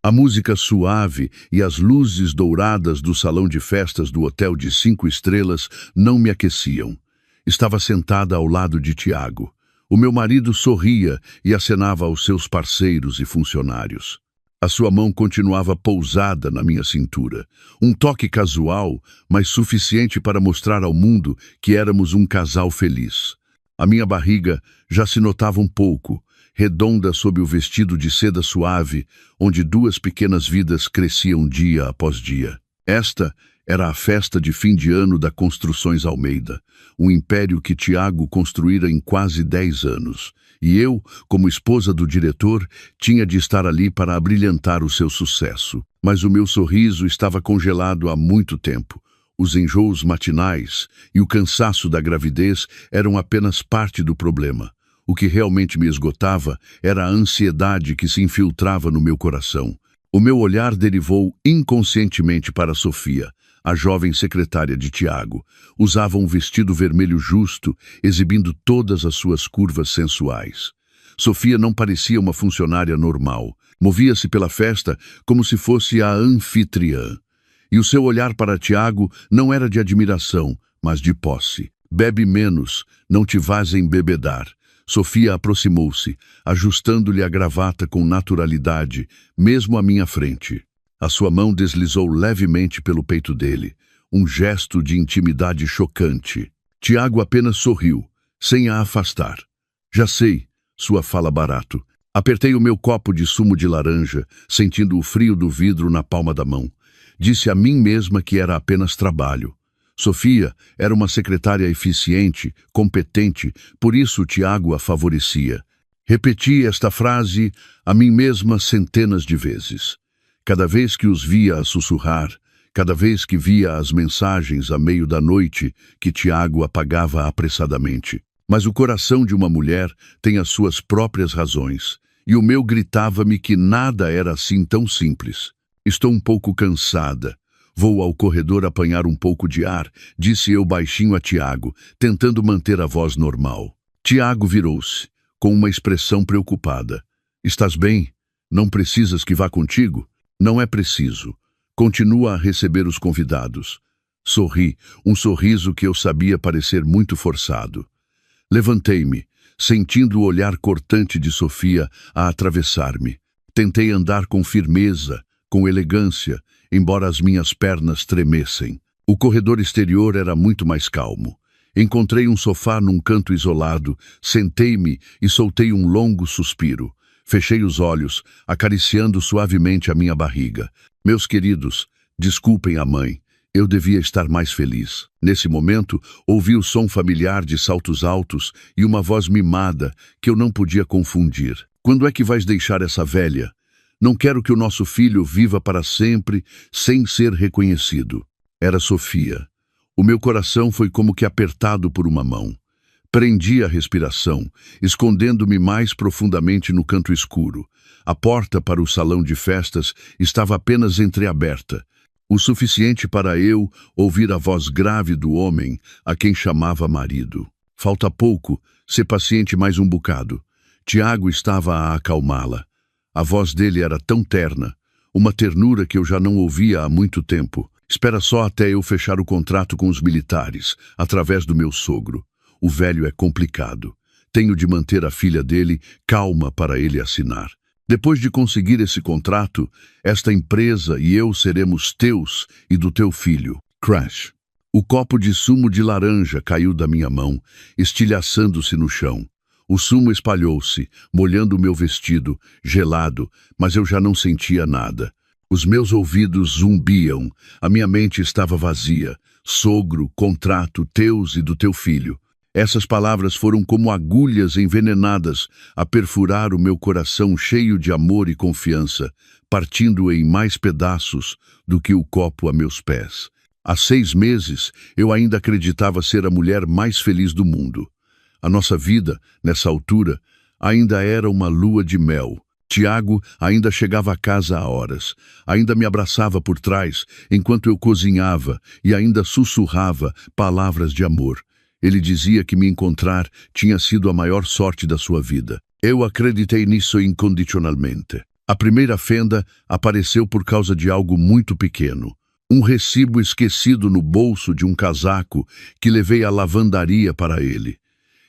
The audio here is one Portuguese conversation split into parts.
A música suave e as luzes douradas do salão de festas do hotel de 5 estrelas não me aqueciam. Estava sentada ao lado de Tiago. O meu marido sorria e acenava aos seus parceiros e funcionários. A sua mão continuava pousada na minha cintura. Um toque casual, mas suficiente para mostrar ao mundo que éramos um casal feliz. A minha barriga já se notava um pouco, redonda sob o vestido de seda suave, onde 2 pequenas vidas cresciam dia após dia. Esta era a festa de fim de ano da Construções Almeida, um império que Tiago construíra em quase 10 anos. E eu, como esposa do diretor, tinha de estar ali para abrilhantar o seu sucesso. Mas o meu sorriso estava congelado há muito tempo. Os enjoos matinais e o cansaço da gravidez eram apenas parte do problema. O que realmente me esgotava era a ansiedade que se infiltrava no meu coração. O meu olhar derivou inconscientemente para Sofia, a jovem secretária de Tiago. Usava um vestido vermelho justo, exibindo todas as suas curvas sensuais. Sofia não parecia uma funcionária normal. Movia-se pela festa como se fosse a anfitriã. E o seu olhar para Tiago não era de admiração, mas de posse. Bebe menos, não te vás embebedar. Sofia aproximou-se, ajustando-lhe a gravata com naturalidade, mesmo à minha frente. A sua mão deslizou levemente pelo peito dele, um gesto de intimidade chocante. Tiago apenas sorriu, sem a afastar. Já sei, sua fala barato. Apertei o meu copo de sumo de laranja, sentindo o frio do vidro na palma da mão. Disse a mim mesma que era apenas trabalho. Sofia era uma secretária eficiente, competente, por isso Tiago a favorecia. Repeti esta frase a mim mesma centenas de vezes. Cada vez que os via a sussurrar, cada vez que via as mensagens à meio da noite que Tiago apagava apressadamente. Mas o coração de uma mulher tem as suas próprias razões, e o meu gritava-me que nada era assim tão simples. Estou um pouco cansada. Vou ao corredor apanhar um pouco de ar, disse eu baixinho a Tiago, tentando manter a voz normal. Tiago virou-se, com uma expressão preocupada. Estás bem? Não precisas que vá contigo? Não é preciso. Continua a receber os convidados. Sorri, um sorriso que eu sabia parecer muito forçado. Levantei-me, sentindo o olhar cortante de Sofia a atravessar-me. Tentei andar com firmeza, com elegância, embora as minhas pernas tremessem. O corredor exterior era muito mais calmo. Encontrei um sofá num canto isolado, sentei-me e soltei um longo suspiro. Fechei os olhos, acariciando suavemente a minha barriga. Meus queridos, desculpem a mãe. Eu devia estar mais feliz. Nesse momento, ouvi o som familiar de saltos altos e uma voz mimada que eu não podia confundir. Quando é que vais deixar essa velha? Não quero que o nosso filho viva para sempre sem ser reconhecido. Era Sofia. O meu coração foi como que apertado por uma mão. Prendi a respiração, escondendo-me mais profundamente no canto escuro. A porta para o salão de festas estava apenas entreaberta, o suficiente para eu ouvir a voz grave do homem a quem chamava marido. Falta pouco, ser paciente mais um bocado. Tiago estava a acalmá-la. A voz dele era tão terna, uma ternura que eu já não ouvia há muito tempo. Espera só até eu fechar o contrato com os militares, através do meu sogro. O velho é complicado. Tenho de manter a filha dele calma para ele assinar. Depois de conseguir esse contrato, esta empresa e eu seremos teus e do teu filho. Crash. O copo de sumo de laranja caiu da minha mão, estilhaçando-se no chão. O sumo espalhou-se, molhando o meu vestido, gelado, mas eu já não sentia nada. Os meus ouvidos zumbiam, a minha mente estava vazia. Sogro, contrato, teus e do teu filho. Essas palavras foram como agulhas envenenadas a perfurar o meu coração cheio de amor e confiança, partindo em mais pedaços do que o copo a meus pés. Há 6 meses, eu ainda acreditava ser a mulher mais feliz do mundo. A nossa vida, nessa altura, ainda era uma lua de mel. Tiago ainda chegava a casa a horas, ainda me abraçava por trás enquanto eu cozinhava e ainda sussurrava palavras de amor. Ele dizia que me encontrar tinha sido a maior sorte da sua vida. Eu acreditei nisso incondicionalmente. A primeira fenda apareceu por causa de algo muito pequeno. Um recibo esquecido no bolso de um casaco que levei à lavandaria para ele.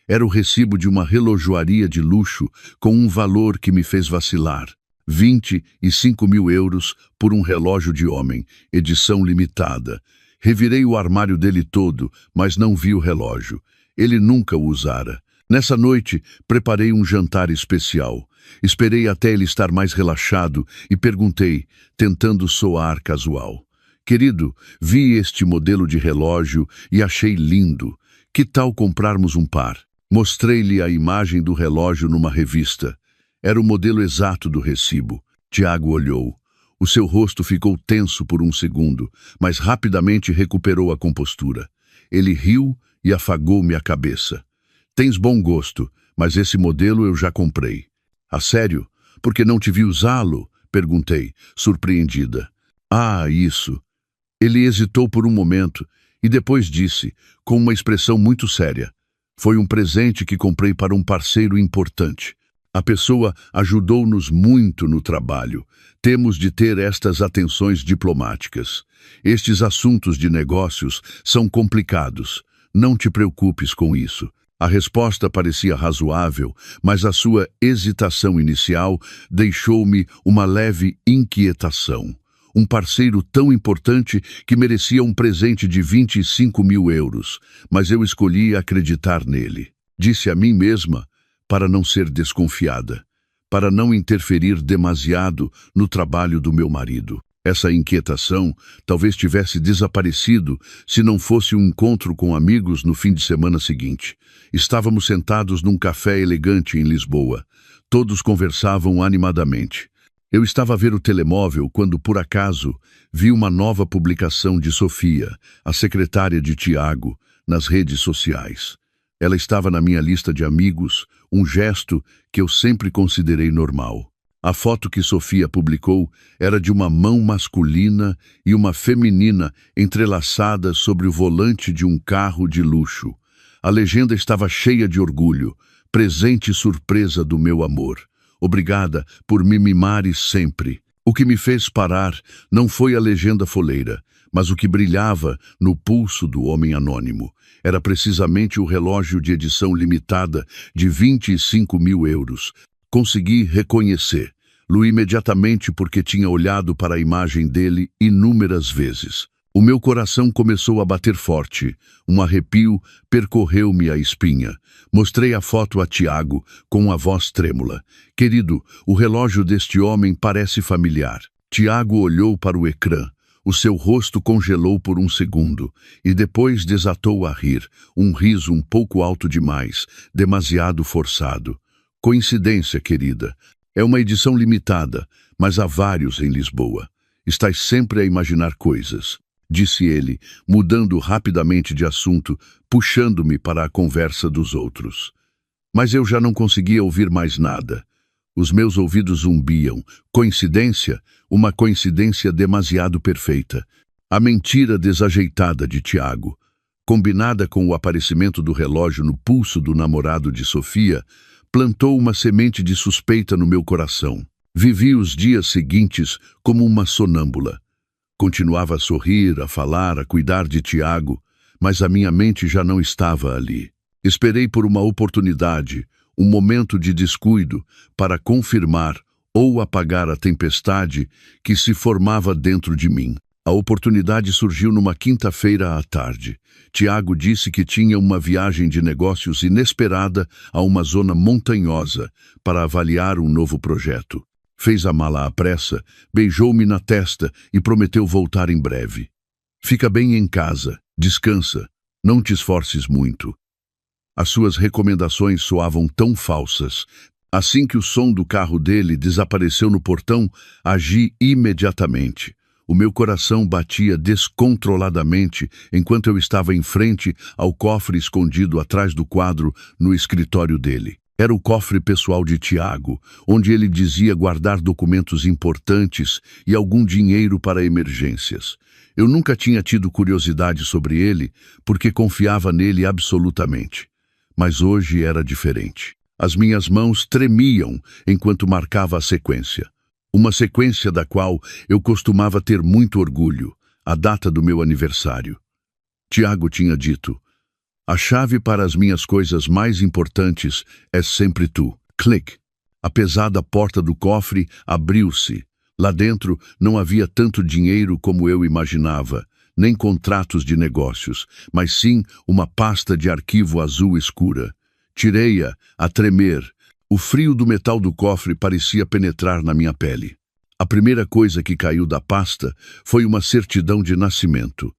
Era o recibo de uma relojoaria de luxo com um valor que me fez vacilar. 25 mil euros por um relógio de homem, edição limitada. Revirei o armário dele todo, mas não vi o relógio. Ele nunca o usara. Nessa noite, preparei um jantar especial. Esperei até ele estar mais relaxado e perguntei, tentando soar casual. Querido, vi este modelo de relógio e achei lindo. Que tal comprarmos um par? Mostrei-lhe a imagem do relógio numa revista. Era o modelo exato do recibo. Tiago olhou. O seu rosto ficou tenso por um segundo, mas rapidamente recuperou a compostura. Ele riu e afagou-me a cabeça. Tens bom gosto, mas esse modelo eu já comprei. A sério? Porque não te vi usá-lo? Perguntei, surpreendida. Ah, isso. Ele hesitou por um momento e depois disse, com uma expressão muito séria. Foi um presente que comprei para um parceiro importante. A pessoa ajudou-nos muito no trabalho. Temos de ter estas atenções diplomáticas. Estes assuntos de negócios são complicados. Não te preocupes com isso. A resposta parecia razoável, mas a sua hesitação inicial deixou-me uma leve inquietação. Um parceiro tão importante que merecia um presente de 25 mil euros, mas eu escolhi acreditar nele. Disse a mim mesma, para não ser desconfiada, para não interferir demasiado no trabalho do meu marido. Essa inquietação talvez tivesse desaparecido se não fosse um encontro com amigos no fim de semana seguinte. Estávamos sentados num café elegante em Lisboa. Todos conversavam animadamente. Eu estava a ver o telemóvel quando, por acaso, vi uma nova publicação de Sofia, a secretária de Tiago, nas redes sociais. Ela estava na minha lista de amigos, um gesto que eu sempre considerei normal. A foto que Sofia publicou era de uma mão masculina e uma feminina entrelaçadas sobre o volante de um carro de luxo. A legenda estava cheia de orgulho, presente surpresa do meu amor. Obrigada por me mimares sempre. O que me fez parar não foi a legenda foleira, mas o que brilhava no pulso do homem anônimo. Era precisamente o relógio de edição limitada de 25 mil euros. Consegui reconhecer-lo imediatamente porque tinha olhado para a imagem dele inúmeras vezes. O meu coração começou a bater forte. Um arrepio percorreu-me a espinha. Mostrei a foto a Tiago com a voz trêmula. Querido, o relógio deste homem parece familiar. Tiago olhou para o ecrã. O seu rosto congelou por um segundo e depois desatou a rir, um riso um pouco alto demais, demasiado forçado. Coincidência, querida. É uma edição limitada, mas há vários em Lisboa. Estás sempre a imaginar coisas, disse ele, mudando rapidamente de assunto, puxando-me para a conversa dos outros. Mas eu já não conseguia ouvir mais nada. Os meus ouvidos zumbiam. Coincidência? Uma coincidência demasiado perfeita. A mentira desajeitada de Tiago, combinada com o aparecimento do relógio no pulso do namorado de Sofia, plantou uma semente de suspeita no meu coração. Vivi os dias seguintes como uma sonâmbula. Continuava a sorrir, a falar, a cuidar de Tiago, mas a minha mente já não estava ali. Esperei por uma oportunidade, um momento de descuido, para confirmar ou apagar a tempestade que se formava dentro de mim. A oportunidade surgiu numa quinta-feira à tarde. Tiago disse que tinha uma viagem de negócios inesperada a uma zona montanhosa para avaliar um novo projeto. Fez a mala à pressa, beijou-me na testa e prometeu voltar em breve. Fica bem em casa, descansa, não te esforces muito. As suas recomendações soavam tão falsas. Assim que o som do carro dele desapareceu no portão, agi imediatamente. O meu coração batia descontroladamente enquanto eu estava em frente ao cofre escondido atrás do quadro no escritório dele. Era o cofre pessoal de Tiago, onde ele dizia guardar documentos importantes e algum dinheiro para emergências. Eu nunca tinha tido curiosidade sobre ele, porque confiava nele absolutamente. Mas hoje era diferente. As minhas mãos tremiam enquanto marcava a sequência. uma sequência da qual eu costumava ter muito orgulho, a data do meu aniversário. Tiago tinha dito: "A chave para as minhas coisas mais importantes é sempre tu." Clique. A pesada porta do cofre abriu-se. Lá dentro não havia tanto dinheiro como eu imaginava, nem contratos de negócios, mas sim uma pasta de arquivo azul escura. Tirei-a a tremer. O frio do metal do cofre parecia penetrar na minha pele. A primeira coisa que caiu da pasta foi uma certidão de nascimento.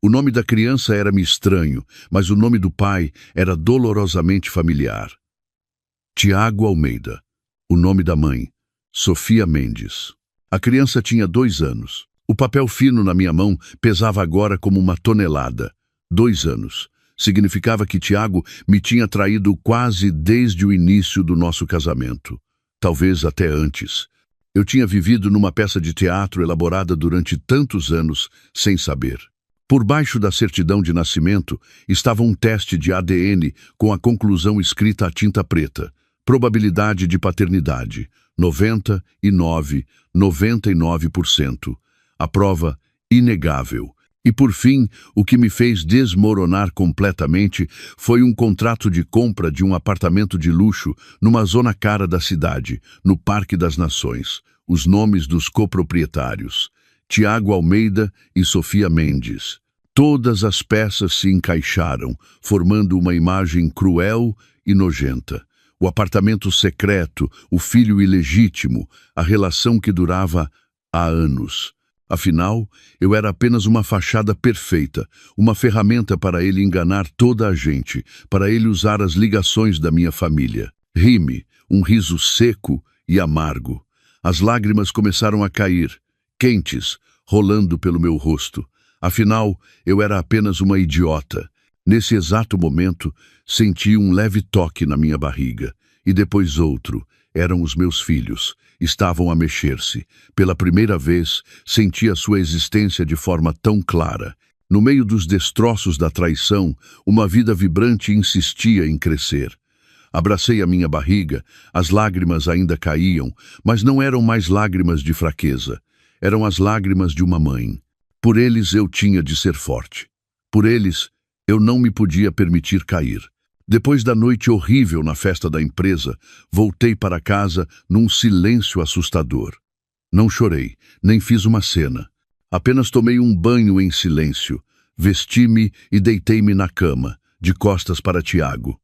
O nome da criança era-me estranho, mas o nome do pai era dolorosamente familiar. Tiago Almeida. O nome da mãe, Sofia Mendes. A criança tinha 2 anos. O papel fino na minha mão pesava agora como uma tonelada. 2 anos. Significava que Tiago me tinha traído quase desde o início do nosso casamento. Talvez até antes. Eu tinha vivido numa peça de teatro elaborada durante tantos anos, sem saber. Por baixo da certidão de nascimento estava um teste de ADN com a conclusão escrita à tinta preta. Probabilidade de paternidade, 99%. A prova inegável. E por fim, o que me fez desmoronar completamente foi um contrato de compra de um apartamento de luxo numa zona cara da cidade, no Parque das Nações. Os nomes dos coproprietários: Tiago Almeida e Sofia Mendes. Todas as peças se encaixaram, formando uma imagem cruel e nojenta. O apartamento secreto, o filho ilegítimo, a relação que durava há anos. Afinal, eu era apenas uma fachada perfeita, uma ferramenta para ele enganar toda a gente, para ele usar as ligações da minha família. Ri-me, um riso seco e amargo. As lágrimas começaram a cair, quentes, rolando pelo meu rosto. Afinal, eu era apenas uma idiota. Nesse exato momento, senti um leve toque na minha barriga, e depois outro. Eram os meus filhos. Estavam a mexer-se. Pela primeira vez, senti a sua existência de forma tão clara. No meio dos destroços da traição, uma vida vibrante insistia em crescer. Abracei a minha barriga, as lágrimas ainda caíam, mas não eram mais lágrimas de fraqueza. Eram as lágrimas de uma mãe. Por eles eu tinha de ser forte. Por eles, eu não me podia permitir cair. Depois da noite horrível na festa da empresa, voltei para casa num silêncio assustador. Não chorei, nem fiz uma cena. Apenas tomei um banho em silêncio, vesti-me e deitei-me na cama, de costas para Tiago.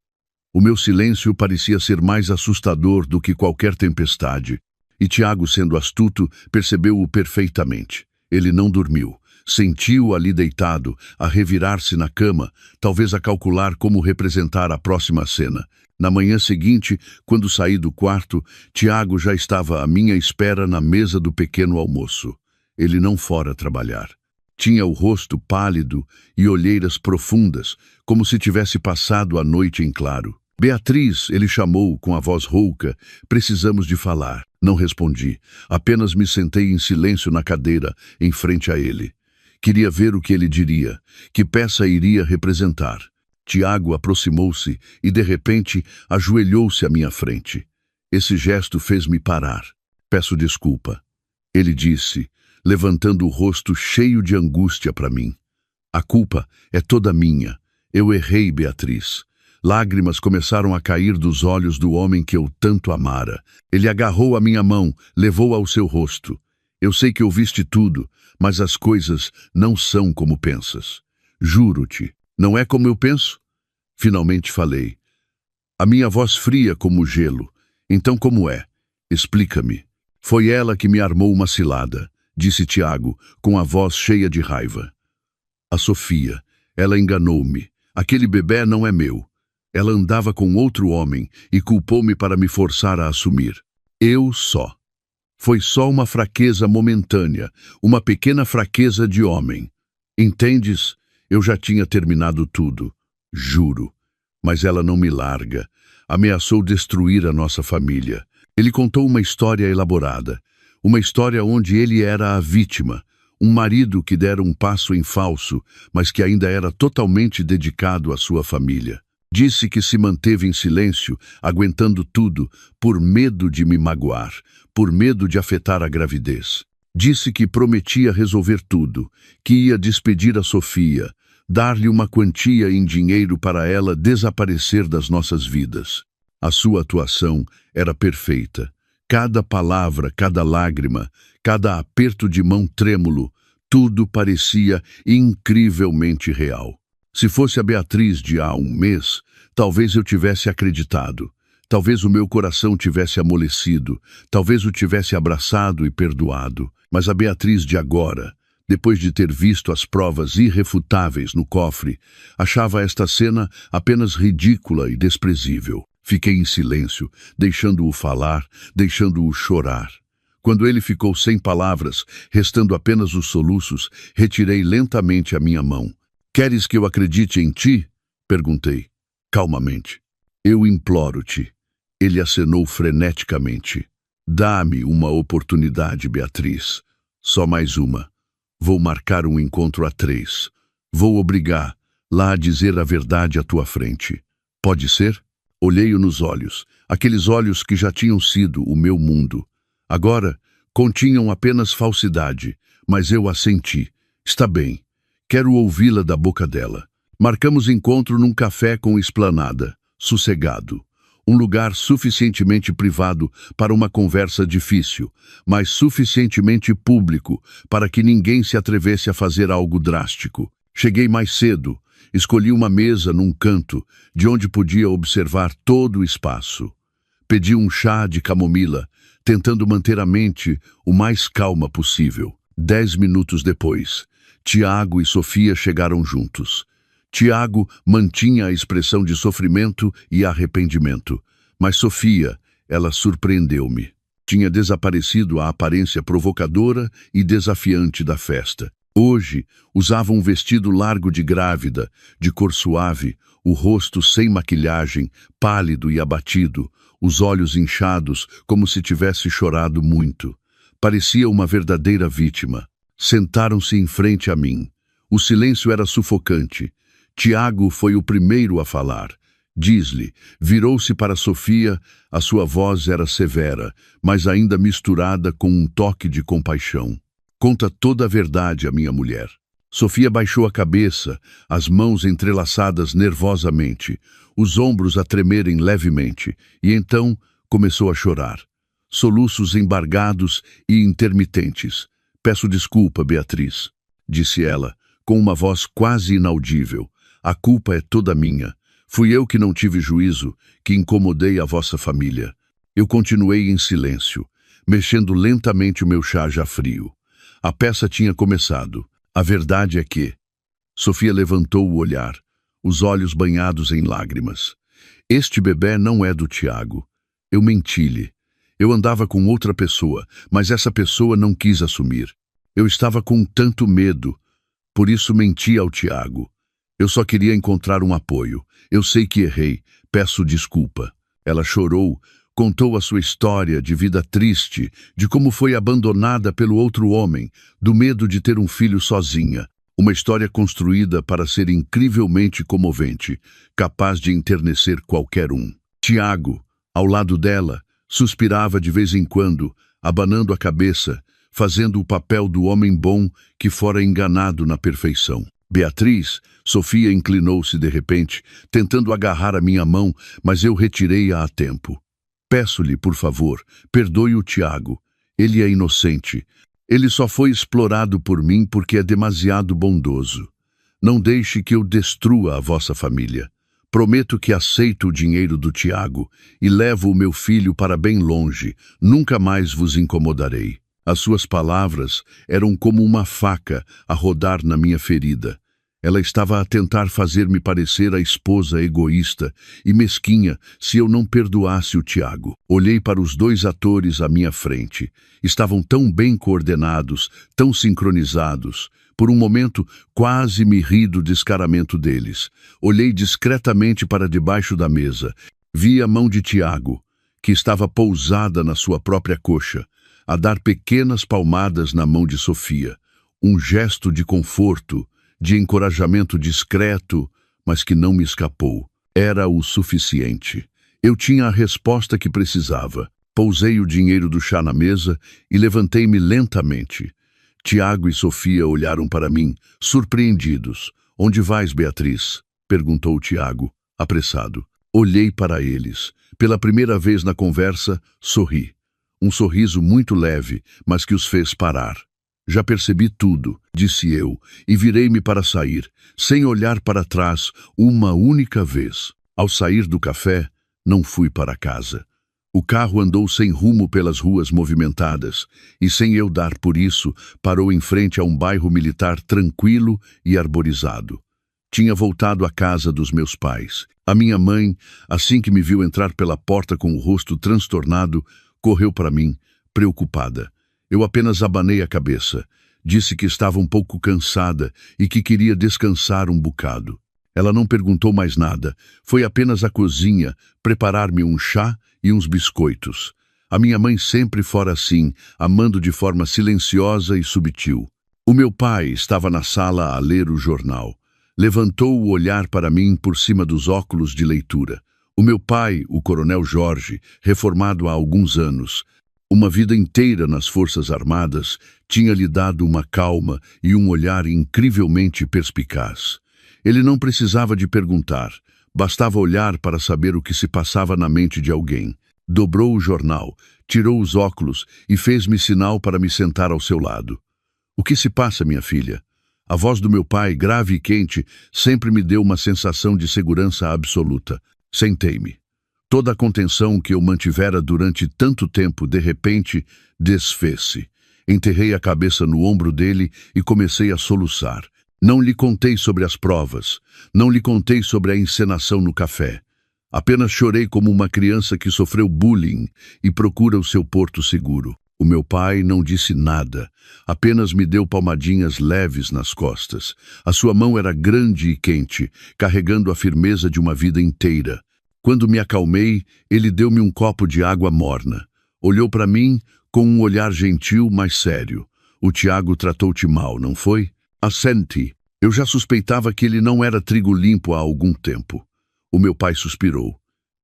O meu silêncio parecia ser mais assustador do que qualquer tempestade, e Tiago, sendo astuto, percebeu-o perfeitamente. Ele não dormiu. Sentiu-o ali deitado, a revirar-se na cama, talvez a calcular como representar a próxima cena. Na manhã seguinte, quando saí do quarto, Tiago já estava à minha espera na mesa do pequeno almoço. Ele não fora trabalhar. Tinha o rosto pálido e olheiras profundas, como se tivesse passado a noite em claro. "Beatriz", ele chamou com a voz rouca, "precisamos de falar." Não respondi, apenas me sentei em silêncio na cadeira, em frente a ele. Queria ver o que ele diria, que peça iria representar. Tiago aproximou-se e, de repente, ajoelhou-se à minha frente. Esse gesto fez-me parar. "Peço desculpa", ele disse, levantando o rosto cheio de angústia para mim. "A culpa é toda minha. Eu errei, Beatriz." Lágrimas começaram a cair dos olhos do homem que eu tanto amara. Ele agarrou a minha mão, levou-a ao seu rosto. "Eu sei que ouviste tudo, mas as coisas não são como pensas. Juro-te, não é como eu penso?" Finalmente falei. A minha voz fria como gelo. "Então como é? Explica-me." "Foi ela que me armou uma cilada", disse Tiago, com a voz cheia de raiva. "A Sofia. Ela enganou-me. Aquele bebê não é meu. Ela andava com outro homem e culpou-me para me forçar a assumir. Eu só. Foi só uma fraqueza momentânea, uma pequena fraqueza de homem. Entendes? Eu já tinha terminado tudo. Juro. Mas ela não me larga. Ameaçou destruir a nossa família. Ele contou uma história elaborada. Uma história onde ele era a vítima. Um marido que dera um passo em falso, mas que ainda era totalmente dedicado à sua família. Disse que se manteve em silêncio, aguentando tudo, por medo de me magoar, por medo de afetar a gravidez. Disse que prometia resolver tudo, que ia despedir a Sofia, dar-lhe uma quantia em dinheiro para ela desaparecer das nossas vidas. A sua atuação era perfeita. Cada palavra, cada lágrima, cada aperto de mão trêmulo, tudo parecia incrivelmente real. Se fosse a Beatriz de há um mês, talvez eu tivesse acreditado. Talvez o meu coração tivesse amolecido, talvez o tivesse abraçado e perdoado. Mas a Beatriz de agora, depois de ter visto as provas irrefutáveis no cofre, achava esta cena apenas ridícula e desprezível. Fiquei em silêncio, deixando-o falar, deixando-o chorar. Quando ele ficou sem palavras, restando apenas os soluços, retirei lentamente a minha mão. «Queres que eu acredite em ti?» perguntei, calmamente. «Eu imploro-te». Ele acenou freneticamente. «Dá-me uma oportunidade, Beatriz. Só mais uma. Vou marcar um encontro a 3. Vou obrigar lá a dizer a verdade à tua frente. Pode ser?» Olhei-o nos olhos, aqueles olhos que já tinham sido o meu mundo. Agora, continham apenas falsidade, mas eu assenti. Está bem. Quero ouvi-la da boca dela. Marcamos encontro num café com esplanada, sossegado. Um lugar suficientemente privado para uma conversa difícil, mas suficientemente público para que ninguém se atrevesse a fazer algo drástico. Cheguei mais cedo. Escolhi uma mesa num canto, de onde podia observar todo o espaço. Pedi um chá de camomila, tentando manter a mente o mais calma possível. 10 minutos depois, Tiago e Sofia chegaram juntos. Tiago mantinha a expressão de sofrimento e arrependimento, mas Sofia, ela surpreendeu-me. Tinha desaparecido a aparência provocadora e desafiante da festa. Hoje, usava um vestido largo de grávida, de cor suave, o rosto sem maquilhagem, pálido e abatido, os olhos inchados como se tivesse chorado muito. Parecia uma verdadeira vítima. Sentaram-se em frente a mim. O silêncio era sufocante. Tiago foi o primeiro a falar. Diz-lhe, virou-se para Sofia, a sua voz era severa, mas ainda misturada com um toque de compaixão. Conta toda a verdade, a minha mulher. Sofia baixou a cabeça, as mãos entrelaçadas nervosamente, os ombros a tremerem levemente, e então começou a chorar. Soluços embargados e intermitentes. Peço desculpa, Beatriz, disse ela, com uma voz quase inaudível. A culpa é toda minha. Fui eu que não tive juízo, que incomodei a vossa família. Eu continuei em silêncio, mexendo lentamente o meu chá já frio. A peça tinha começado. A verdade é que... Sofia levantou o olhar, os olhos banhados em lágrimas. Este bebê não é do Tiago. Eu menti-lhe. Eu andava com outra pessoa, mas essa pessoa não quis assumir. Eu estava com tanto medo, por isso menti ao Tiago. Eu só queria encontrar um apoio. Eu sei que errei, peço desculpa. Ela chorou, contou a sua história de vida triste, de como foi abandonada pelo outro homem, do medo de ter um filho sozinha. Uma história construída para ser incrivelmente comovente, capaz de enternecer qualquer um. Tiago, ao lado dela, suspirava de vez em quando, abanando a cabeça, fazendo o papel do homem bom que fora enganado na perfeição. Beatriz, Sofia inclinou-se de repente, tentando agarrar a minha mão, mas eu retirei-a a tempo. Peço-lhe, por favor, perdoe o Tiago. Ele é inocente. Ele só foi explorado por mim porque é demasiado bondoso. Não deixe que eu destrua a vossa família. Prometo que aceito o dinheiro do Tiago e levo o meu filho para bem longe. Nunca mais vos incomodarei. As suas palavras eram como uma faca a rodar na minha ferida. Ela estava a tentar fazer-me parecer a esposa egoísta e mesquinha se eu não perdoasse o Tiago. Olhei para os 2 atores à minha frente. Estavam tão bem coordenados, tão sincronizados. Por um momento, quase me ri do descaramento deles. Olhei discretamente para debaixo da mesa. Vi a mão de Tiago, que estava pousada na sua própria coxa, a dar pequenas palmadas na mão de Sofia. Um gesto de conforto, de encorajamento discreto, mas que não me escapou. Era o suficiente. Eu tinha a resposta que precisava. Pousei o dinheiro do chá na mesa e levantei-me lentamente. Tiago e Sofia olharam para mim, surpreendidos. "Onde vais, Beatriz?" perguntou Tiago, apressado. Olhei para eles. Pela primeira vez na conversa, sorri. Um sorriso muito leve, mas que os fez parar. "Já percebi tudo", disse eu, e virei-me para sair, sem olhar para trás uma única vez. Ao sair do café, não fui para casa. O carro andou sem rumo pelas ruas movimentadas, e sem eu dar por isso, parou em frente a um bairro militar tranquilo e arborizado. Tinha voltado à casa dos meus pais. A minha mãe, assim que me viu entrar pela porta com o rosto transtornado, correu para mim, preocupada. Eu apenas abanei a cabeça. Disse que estava um pouco cansada e que queria descansar um bocado. Ela não perguntou mais nada. Foi apenas à cozinha preparar-me um chá e uns biscoitos. A minha mãe sempre fora assim, amando de forma silenciosa e subtil. O meu pai estava na sala a ler o jornal. Levantou o olhar para mim por cima dos óculos de leitura. O meu pai, o coronel Jorge, reformado há alguns anos, uma vida inteira nas Forças Armadas, tinha lhe dado uma calma e um olhar incrivelmente perspicaz. Ele não precisava de perguntar, bastava olhar para saber o que se passava na mente de alguém. Dobrou o jornal, tirou os óculos e fez-me sinal para me sentar ao seu lado. "O que se passa, minha filha?" A voz do meu pai, grave e quente, sempre me deu uma sensação de segurança absoluta. Sentei-me. Toda a contenção que eu mantivera durante tanto tempo, de repente, desfez-se. Enterrei a cabeça no ombro dele e comecei a soluçar. Não lhe contei sobre as provas. Não lhe contei sobre a encenação no café. Apenas chorei como uma criança que sofreu bullying e procura o seu porto seguro. O meu pai não disse nada, apenas me deu palmadinhas leves nas costas. A sua mão era grande e quente, carregando a firmeza de uma vida inteira. Quando me acalmei, ele deu-me um copo de água morna. Olhou para mim com um olhar gentil, mas sério. "O Tiago tratou-te mal, não foi?" Assenti. Eu já suspeitava que ele não era trigo limpo há algum tempo. O meu pai suspirou.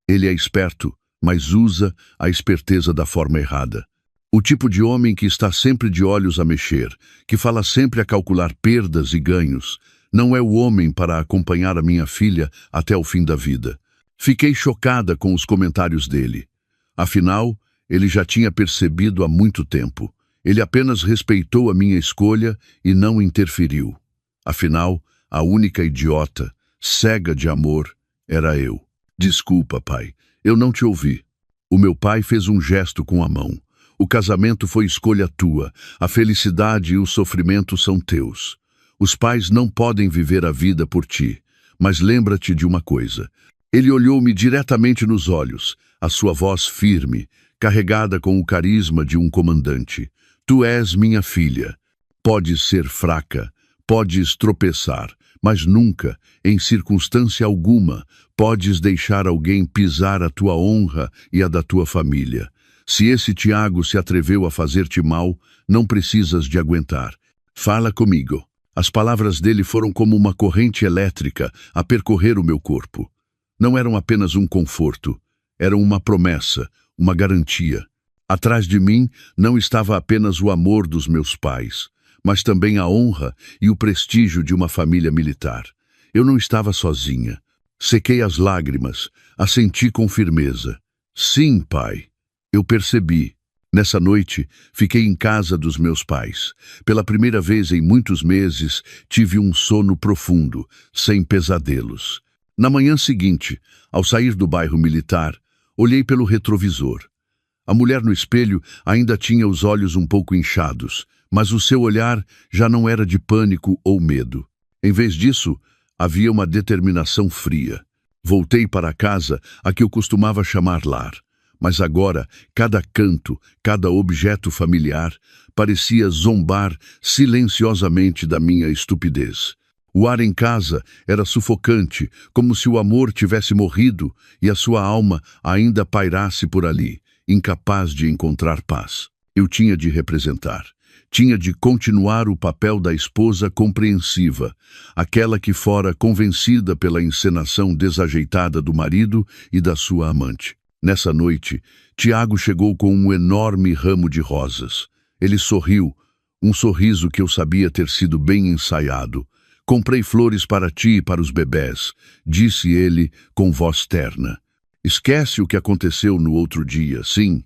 "Ele é esperto, mas usa a esperteza da forma errada. O tipo de homem que está sempre de olhos a mexer, que fala sempre a calcular perdas e ganhos, não é o homem para acompanhar a minha filha até o fim da vida." Fiquei chocada com os comentários dele. Afinal, ele já tinha percebido há muito tempo. Ele apenas respeitou a minha escolha e não interferiu. Afinal, a única idiota, cega de amor, era eu. "Desculpa, pai, eu não te ouvi." O meu pai fez um gesto com a mão. "O casamento foi escolha tua. A felicidade e o sofrimento são teus. Os pais não podem viver a vida por ti. Mas lembra-te de uma coisa." Ele olhou-me diretamente nos olhos, a sua voz firme, carregada com o carisma de um comandante. "Tu és minha filha. Podes ser fraca, podes tropeçar, mas nunca, em circunstância alguma, podes deixar alguém pisar a tua honra e a da tua família. Se esse Tiago se atreveu a fazer-te mal, não precisas de aguentar. Fala comigo." As palavras dele foram como uma corrente elétrica a percorrer o meu corpo. Não eram apenas um conforto, eram uma promessa, uma garantia. Atrás de mim não estava apenas o amor dos meus pais, mas também a honra e o prestígio de uma família militar. Eu não estava sozinha. Sequei as lágrimas, assenti com firmeza. "Sim, pai." Eu percebi. Nessa noite, fiquei em casa dos meus pais. Pela primeira vez em muitos meses, tive um sono profundo, sem pesadelos. Na manhã seguinte, ao sair do bairro militar, olhei pelo retrovisor. A mulher no espelho ainda tinha os olhos um pouco inchados, mas o seu olhar já não era de pânico ou medo. Em vez disso, havia uma determinação fria. Voltei para a casa a que eu costumava chamar lar, mas agora cada canto, cada objeto familiar parecia zombar silenciosamente da minha estupidez. O ar em casa era sufocante, como se o amor tivesse morrido e a sua alma ainda pairasse por ali, incapaz de encontrar paz. Eu tinha de representar. Tinha de continuar o papel da esposa compreensiva, aquela que fora convencida pela encenação desajeitada do marido e da sua amante. Nessa noite, Tiago chegou com um enorme ramo de rosas. Ele sorriu, um sorriso que eu sabia ter sido bem ensaiado. Comprei flores para ti e para os bebés, disse ele com voz terna. Esquece o que aconteceu no outro dia, sim.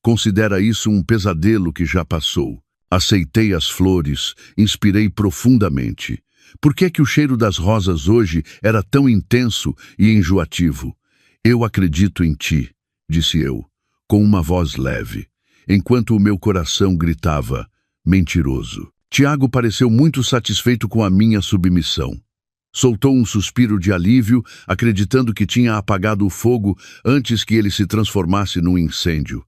Considera isso um pesadelo que já passou. Aceitei as flores, inspirei profundamente. Por que é que o cheiro das rosas hoje era tão intenso e enjoativo? Eu acredito em ti, disse eu, com uma voz leve, enquanto o meu coração gritava, mentiroso. Tiago pareceu muito satisfeito com a minha submissão. Soltou um suspiro de alívio, acreditando que tinha apagado o fogo antes que ele se transformasse num incêndio.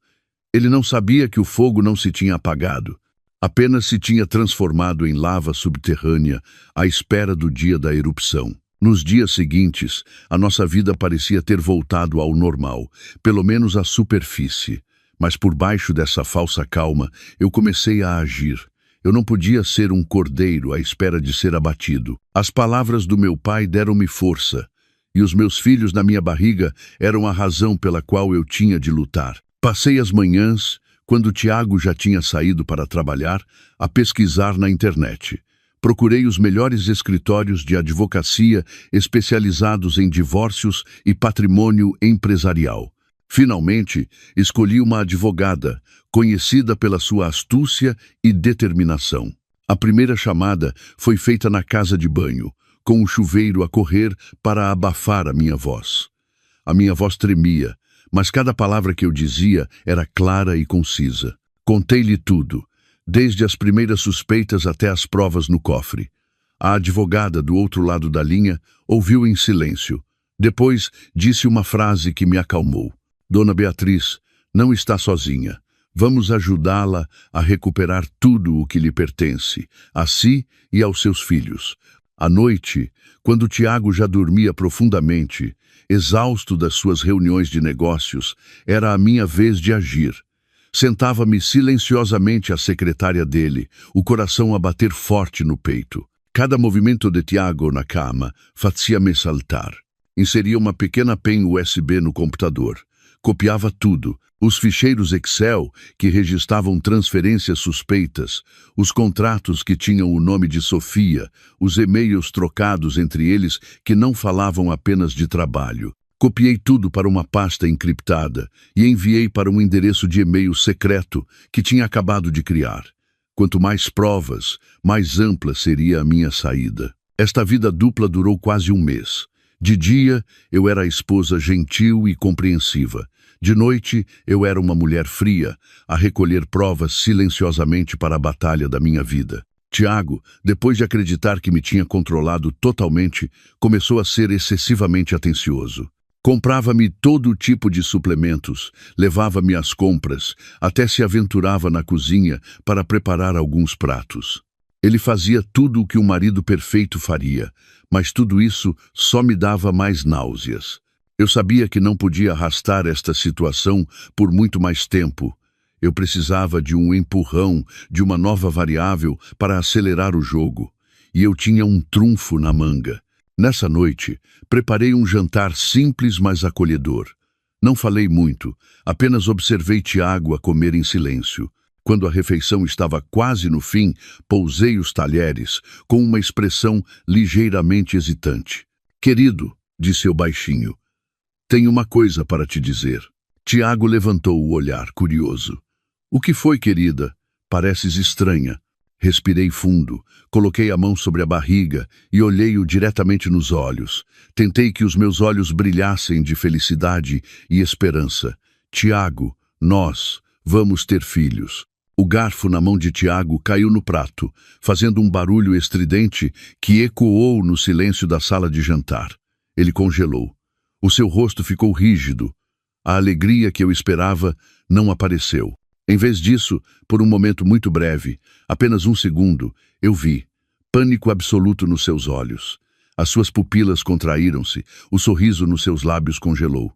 Ele não sabia que o fogo não se tinha apagado, apenas se tinha transformado em lava subterrânea à espera do dia da erupção. Nos dias seguintes, a nossa vida parecia ter voltado ao normal, pelo menos à superfície. Mas por baixo dessa falsa calma, eu comecei a agir. Eu não podia ser um cordeiro à espera de ser abatido. As palavras do meu pai deram-me força, e os meus filhos na minha barriga eram a razão pela qual eu tinha de lutar. Passei as manhãs, quando Tiago já tinha saído para trabalhar, a pesquisar na internet. Procurei os melhores escritórios de advocacia especializados em divórcios e patrimônio empresarial. Finalmente, escolhi uma advogada, conhecida pela sua astúcia e determinação. A primeira chamada foi feita na casa de banho, com o chuveiro a correr para abafar a minha voz. A minha voz tremia, mas cada palavra que eu dizia era clara e concisa. Contei-lhe tudo, desde as primeiras suspeitas até as provas no cofre. A advogada do outro lado da linha ouviu em silêncio. Depois disse uma frase que me acalmou. Dona Beatriz, não está sozinha. Vamos ajudá-la a recuperar tudo o que lhe pertence, a si e aos seus filhos. À noite, quando Tiago já dormia profundamente, exausto das suas reuniões de negócios, era a minha vez de agir. Sentava-me silenciosamente à secretária dele, o coração a bater forte no peito. Cada movimento de Tiago na cama fazia-me saltar. Inseria uma pequena pen USB no computador. Copiava tudo, os ficheiros Excel que registravam transferências suspeitas, os contratos que tinham o nome de Sofia, os e-mails trocados entre eles que não falavam apenas de trabalho. Copiei tudo para uma pasta encriptada e enviei para um endereço de e-mail secreto que tinha acabado de criar. Quanto mais provas, mais ampla seria a minha saída. Esta vida dupla durou quase um mês. De dia, eu era a esposa gentil e compreensiva. De noite, eu era uma mulher fria, a recolher provas silenciosamente para a batalha da minha vida. Tiago, depois de acreditar que me tinha controlado totalmente, começou a ser excessivamente atencioso. Comprava-me todo tipo de suplementos, levava-me às compras, até se aventurava na cozinha para preparar alguns pratos. Ele fazia tudo o que um marido perfeito faria, mas tudo isso só me dava mais náuseas. Eu sabia que não podia arrastar esta situação por muito mais tempo. Eu precisava de um empurrão, de uma nova variável para acelerar o jogo. E eu tinha um trunfo na manga. Nessa noite, preparei um jantar simples, mas acolhedor. Não falei muito, apenas observei Tiago a comer em silêncio. Quando a refeição estava quase no fim, pousei os talheres, com uma expressão ligeiramente hesitante. "Querido", disse eu baixinho, "tenho uma coisa para te dizer." Tiago levantou o olhar, curioso. "O que foi, querida? Pareces estranha." Respirei fundo, coloquei a mão sobre a barriga e olhei-o diretamente nos olhos. Tentei que os meus olhos brilhassem de felicidade e esperança. "Tiago, nós vamos ter filhos." O garfo na mão de Tiago caiu no prato, fazendo um barulho estridente que ecoou no silêncio da sala de jantar. Ele congelou. O seu rosto ficou rígido. A alegria que eu esperava não apareceu. Em vez disso, por um momento muito breve, apenas um segundo, eu vi pânico absoluto nos seus olhos. As suas pupilas contraíram-se, o sorriso nos seus lábios congelou.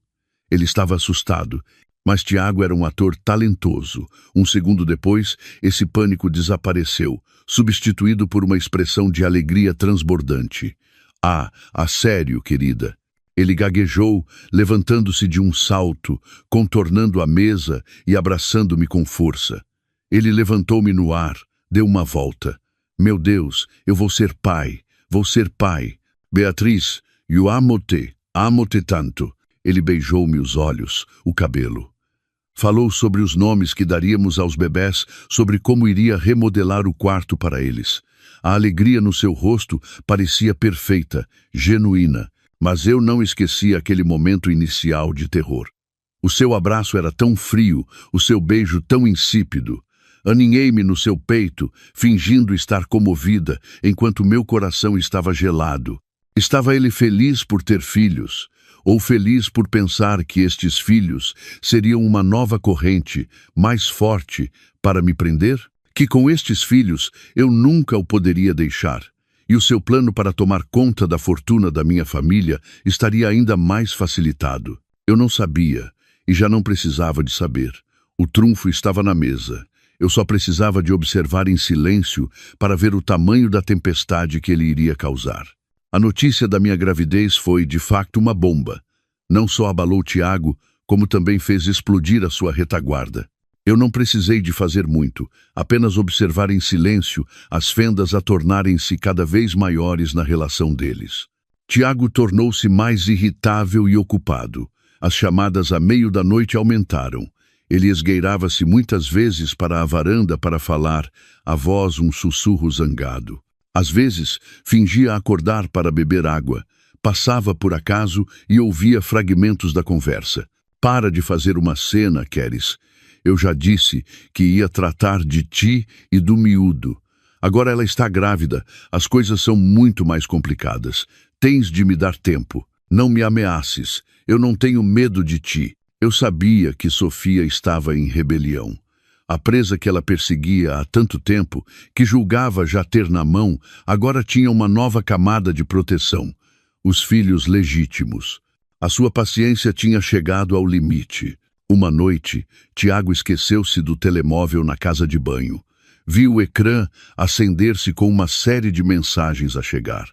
Ele estava assustado, mas Tiago era um ator talentoso. Um segundo depois, esse pânico desapareceu, substituído por uma expressão de alegria transbordante. "Ah, a sério, querida." Ele gaguejou, levantando-se de um salto, contornando a mesa e abraçando-me com força. Ele levantou-me no ar, deu uma volta. Meu Deus, eu vou ser pai, vou ser pai. Beatriz, eu amo-te tanto. Ele beijou-me os olhos, o cabelo. Falou sobre os nomes que daríamos aos bebés, sobre como iria remodelar o quarto para eles. A alegria no seu rosto parecia perfeita, genuína, mas eu não esquecia aquele momento inicial de terror. O seu abraço era tão frio, o seu beijo tão insípido. Aninhei-me no seu peito, fingindo estar comovida, enquanto meu coração estava gelado. Estava ele feliz por ter filhos, ou feliz por pensar que estes filhos seriam uma nova corrente, mais forte, para me prender? Que com estes filhos eu nunca o poderia deixar, e o seu plano para tomar conta da fortuna da minha família estaria ainda mais facilitado. Eu não sabia, e já não precisava de saber. O trunfo estava na mesa. Eu só precisava de observar em silêncio para ver o tamanho da tempestade que ele iria causar. A notícia da minha gravidez foi, de facto, uma bomba. Não só abalou Tiago, como também fez explodir a sua retaguarda. Eu não precisei de fazer muito, apenas observar em silêncio as fendas a tornarem-se cada vez maiores na relação deles. Tiago tornou-se mais irritável e ocupado. As chamadas a meio da noite aumentaram. Ele esgueirava-se muitas vezes para a varanda para falar, a voz um sussurro zangado. Às vezes, fingia acordar para beber água. Passava por acaso e ouvia fragmentos da conversa. Para de fazer uma cena, Keres. Eu já disse que ia tratar de ti e do miúdo. Agora ela está grávida. As coisas são muito mais complicadas. Tens de me dar tempo. Não me ameaces. Eu não tenho medo de ti. Eu sabia que Sofia estava em rebelião. A presa que ela perseguia há tanto tempo, que julgava já ter na mão, agora tinha uma nova camada de proteção. Os filhos legítimos. A sua paciência tinha chegado ao limite. Uma noite, Tiago esqueceu-se do telemóvel na casa de banho. Viu o ecrã acender-se com uma série de mensagens a chegar.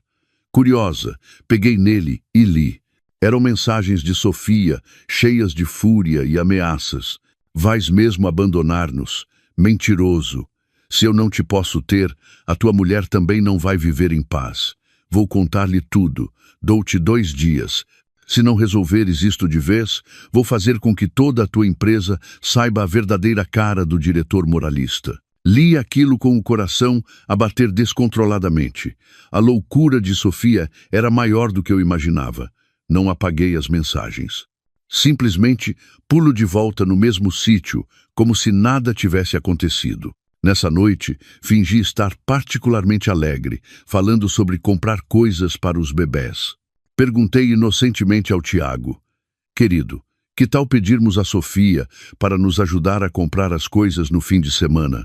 Curiosa, peguei nele e li. Eram mensagens de Sofia, cheias de fúria e ameaças. Vais mesmo abandonar-nos? Mentiroso. Se eu não te posso ter, a tua mulher também não vai viver em paz. Vou contar-lhe tudo. Dou-te 2 dias. Se não resolveres isto de vez, vou fazer com que toda a tua empresa saiba a verdadeira cara do diretor moralista. Li aquilo com o coração a bater descontroladamente. A loucura de Sofia era maior do que eu imaginava. Não apaguei as mensagens. Simplesmente pulo de volta no mesmo sítio, como se nada tivesse acontecido. Nessa noite, fingi estar particularmente alegre, falando sobre comprar coisas para os bebés. Perguntei inocentemente ao Tiago: querido, que tal pedirmos a Sofia para nos ajudar a comprar as coisas no fim de semana?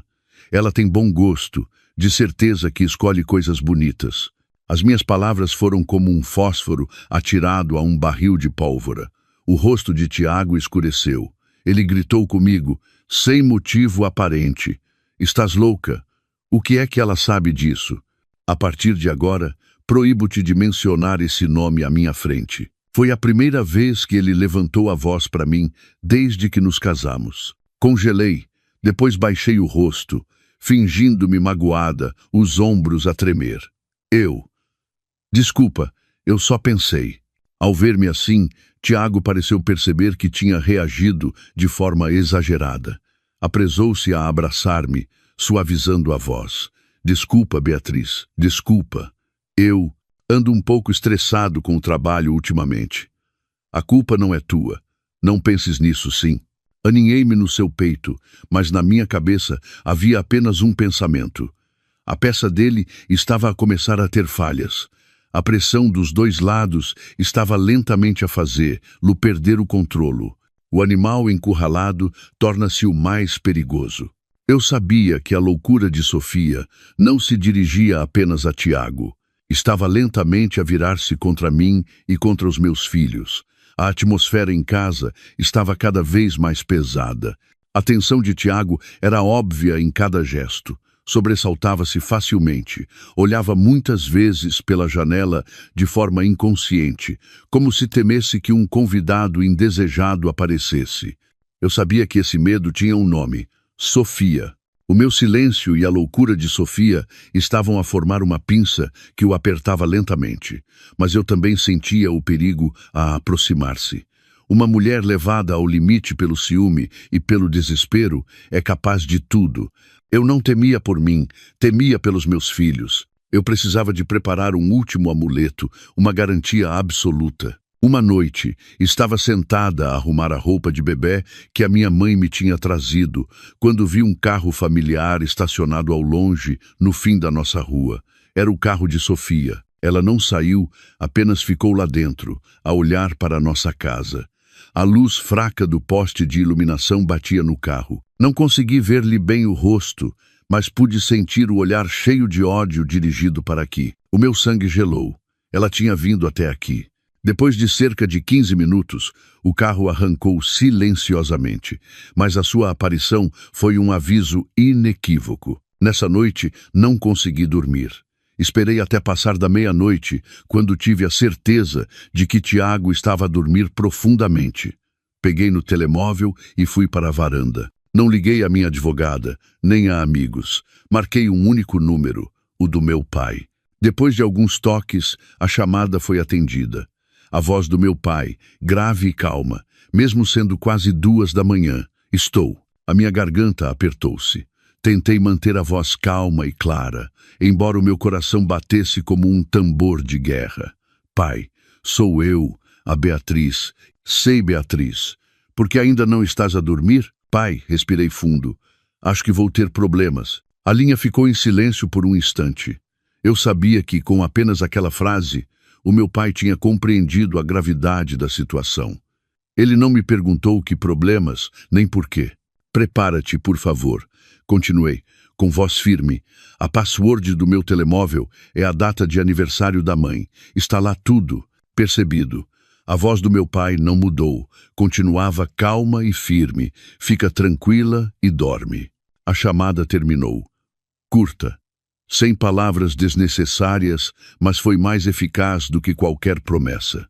Ela tem bom gosto, de certeza que escolhe coisas bonitas. As minhas palavras foram como um fósforo atirado a um barril de pólvora. O rosto de Tiago escureceu. Ele gritou comigo, sem motivo aparente: estás louca? O que é que ela sabe disso? A partir de agora, proíbo-te de mencionar esse nome à minha frente. Foi a primeira vez que ele levantou a voz para mim desde que nos casamos. Congelei, depois baixei o rosto, fingindo-me magoada, os ombros a tremer. Desculpa, eu só pensei. Ao ver-me assim, Tiago pareceu perceber que tinha reagido de forma exagerada. Apressou-se a abraçar-me, suavizando a voz. Desculpa, Beatriz, desculpa. Eu ando um pouco estressado com o trabalho ultimamente. A culpa não é tua. Não penses nisso, sim. Aninhei-me no seu peito, mas na minha cabeça havia apenas um pensamento. A peça dele estava a começar a ter falhas. A pressão dos 2 lados estava lentamente a fazê-lo perder o controlo. O animal encurralado torna-se o mais perigoso. Eu sabia que a loucura de Sofia não se dirigia apenas a Tiago. Estava lentamente a virar-se contra mim e contra os meus filhos. A atmosfera em casa estava cada vez mais pesada. A tensão de Tiago era óbvia em cada gesto. Sobressaltava-se facilmente, olhava muitas vezes pela janela de forma inconsciente, como se temesse que um convidado indesejado aparecesse. Eu sabia que esse medo tinha um nome: Sofia. O meu silêncio e a loucura de Sofia estavam a formar uma pinça que o apertava lentamente, mas eu também sentia o perigo a aproximar-se. Uma mulher levada ao limite pelo ciúme e pelo desespero é capaz de tudo. Eu não temia por mim, temia pelos meus filhos. Eu precisava de preparar um último amuleto, uma garantia absoluta. Uma noite, estava sentada a arrumar a roupa de bebê que a minha mãe me tinha trazido, quando vi um carro familiar estacionado ao longe, no fim da nossa rua. Era o carro de Sofia. Ela não saiu, apenas ficou lá dentro, a olhar para a nossa casa. A luz fraca do poste de iluminação batia no carro. Não consegui ver-lhe bem o rosto, mas pude sentir o olhar cheio de ódio dirigido para aqui. O meu sangue gelou. Ela tinha vindo até aqui. Depois de cerca de 15 minutos, o carro arrancou silenciosamente, mas a sua aparição foi um aviso inequívoco. Nessa noite, não consegui dormir. Esperei até passar da meia-noite, quando tive a certeza de que Tiago estava a dormir profundamente. Peguei no telemóvel e fui para a varanda. Não liguei à minha advogada, nem a amigos. Marquei um único número, o do meu pai. Depois de alguns toques, a chamada foi atendida. A voz do meu pai, grave e calma, mesmo sendo quase 2 da manhã. Estou. A minha garganta apertou-se. Tentei manter a voz calma e clara, embora o meu coração batesse como um tambor de guerra. Pai, sou eu, a Beatriz. Sei, Beatriz. Porque ainda não estás a dormir? Pai, respirei fundo. Acho que vou ter problemas. A linha ficou em silêncio por um instante. Eu sabia que, com apenas aquela frase, o meu pai tinha compreendido a gravidade da situação. Ele não me perguntou que problemas, nem porquê. Prepara-te, por favor. Continuei, com voz firme. A password do meu telemóvel é a data de aniversário da mãe. Está lá tudo. Percebido. A voz do meu pai não mudou. Continuava calma e firme. Fica tranquila e dorme. A chamada terminou. Curta. Sem palavras desnecessárias, mas foi mais eficaz do que qualquer promessa.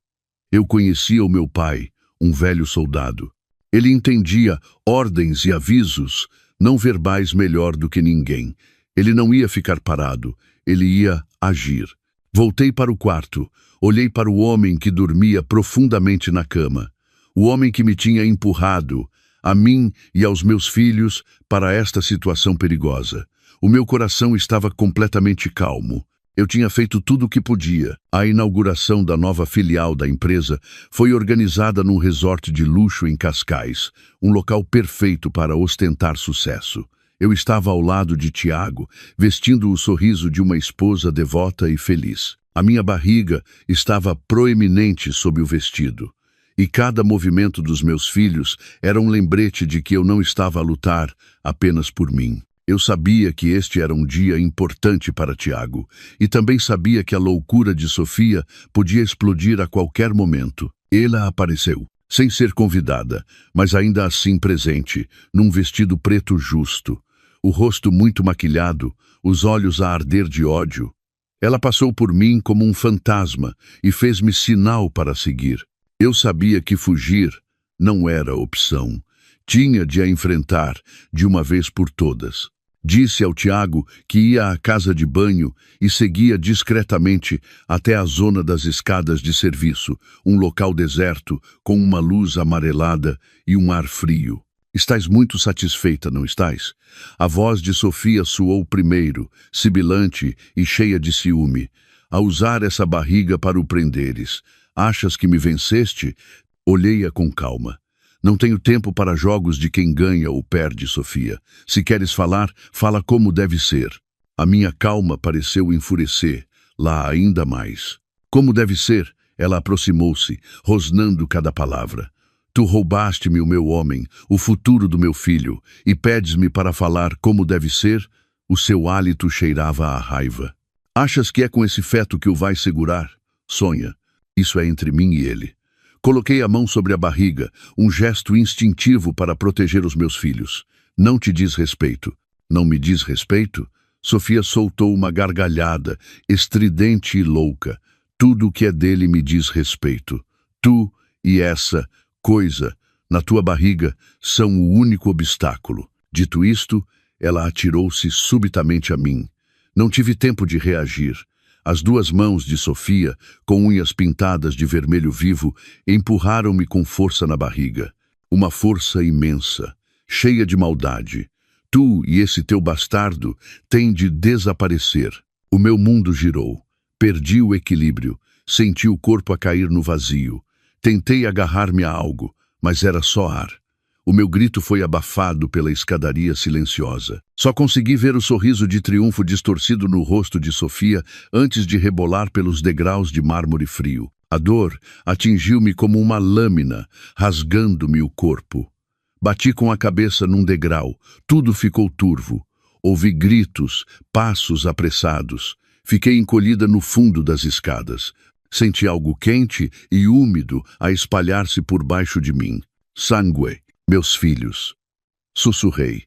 Eu conhecia o meu pai, um velho soldado. Ele entendia ordens e avisos não verbais melhor do que ninguém. Ele não ia ficar parado, ele ia agir. Voltei para o quarto, olhei para o homem que dormia profundamente na cama. O homem que me tinha empurrado, a mim e aos meus filhos, para esta situação perigosa. O meu coração estava completamente calmo. Eu tinha feito tudo o que podia. A inauguração da nova filial da empresa foi organizada num resort de luxo em Cascais, um local perfeito para ostentar sucesso. Eu estava ao lado de Tiago, vestindo o sorriso de uma esposa devota e feliz. A minha barriga estava proeminente sob o vestido. E cada movimento dos meus filhos era um lembrete de que eu não estava a lutar apenas por mim. Eu sabia que este era um dia importante para Tiago, e também sabia que a loucura de Sofia podia explodir a qualquer momento. Ela apareceu, sem ser convidada, mas ainda assim presente, num vestido preto justo, o rosto muito maquilhado, os olhos a arder de ódio. Ela passou por mim como um fantasma e fez-me sinal para seguir. Eu sabia que fugir não era opção. Tinha de a enfrentar de uma vez por todas. Disse ao Tiago que ia à casa de banho e seguia discretamente até a zona das escadas de serviço, um local deserto com uma luz amarelada e um ar frio. Estás muito satisfeita, não estás? A voz de Sofia soou primeiro, sibilante e cheia de ciúme. A usar essa barriga para o prenderes. Achas que me venceste? Olhei-a com calma. Não tenho tempo para jogos de quem ganha ou perde, Sofia. Se queres falar, fala como deve ser. A minha calma pareceu enfurecer, lá ainda mais. Como deve ser? Ela aproximou-se, rosnando cada palavra. Tu roubaste-me o meu homem, o futuro do meu filho, e pedes-me para falar como deve ser? O seu hálito cheirava a raiva. Achas que é com esse feto que o vais segurar? Sonha. Isso é entre mim e ele. Coloquei a mão sobre a barriga, um gesto instintivo para proteger os meus filhos. Não te diz respeito. Não me diz respeito? Sofia soltou uma gargalhada, estridente e louca. Tudo o que é dele me diz respeito. Tu e essa coisa na tua barriga são o único obstáculo. Dito isto, ela atirou-se subitamente a mim. Não tive tempo de reagir. As duas mãos de Sofia, com unhas pintadas de vermelho vivo, empurraram-me com força na barriga. Uma força imensa, cheia de maldade. Tu e esse teu bastardo têm de desaparecer. O meu mundo girou. Perdi o equilíbrio. Senti o corpo a cair no vazio. Tentei agarrar-me a algo, mas era só ar. O meu grito foi abafado pela escadaria silenciosa. Só consegui ver o sorriso de triunfo distorcido no rosto de Sofia antes de rebolar pelos degraus de mármore frio. A dor atingiu-me como uma lâmina, rasgando-me o corpo. Bati com a cabeça num degrau. Tudo ficou turvo. Ouvi gritos, passos apressados. Fiquei encolhida no fundo das escadas. Senti algo quente e úmido a espalhar-se por baixo de mim. Sangue, meus filhos. Sussurrei.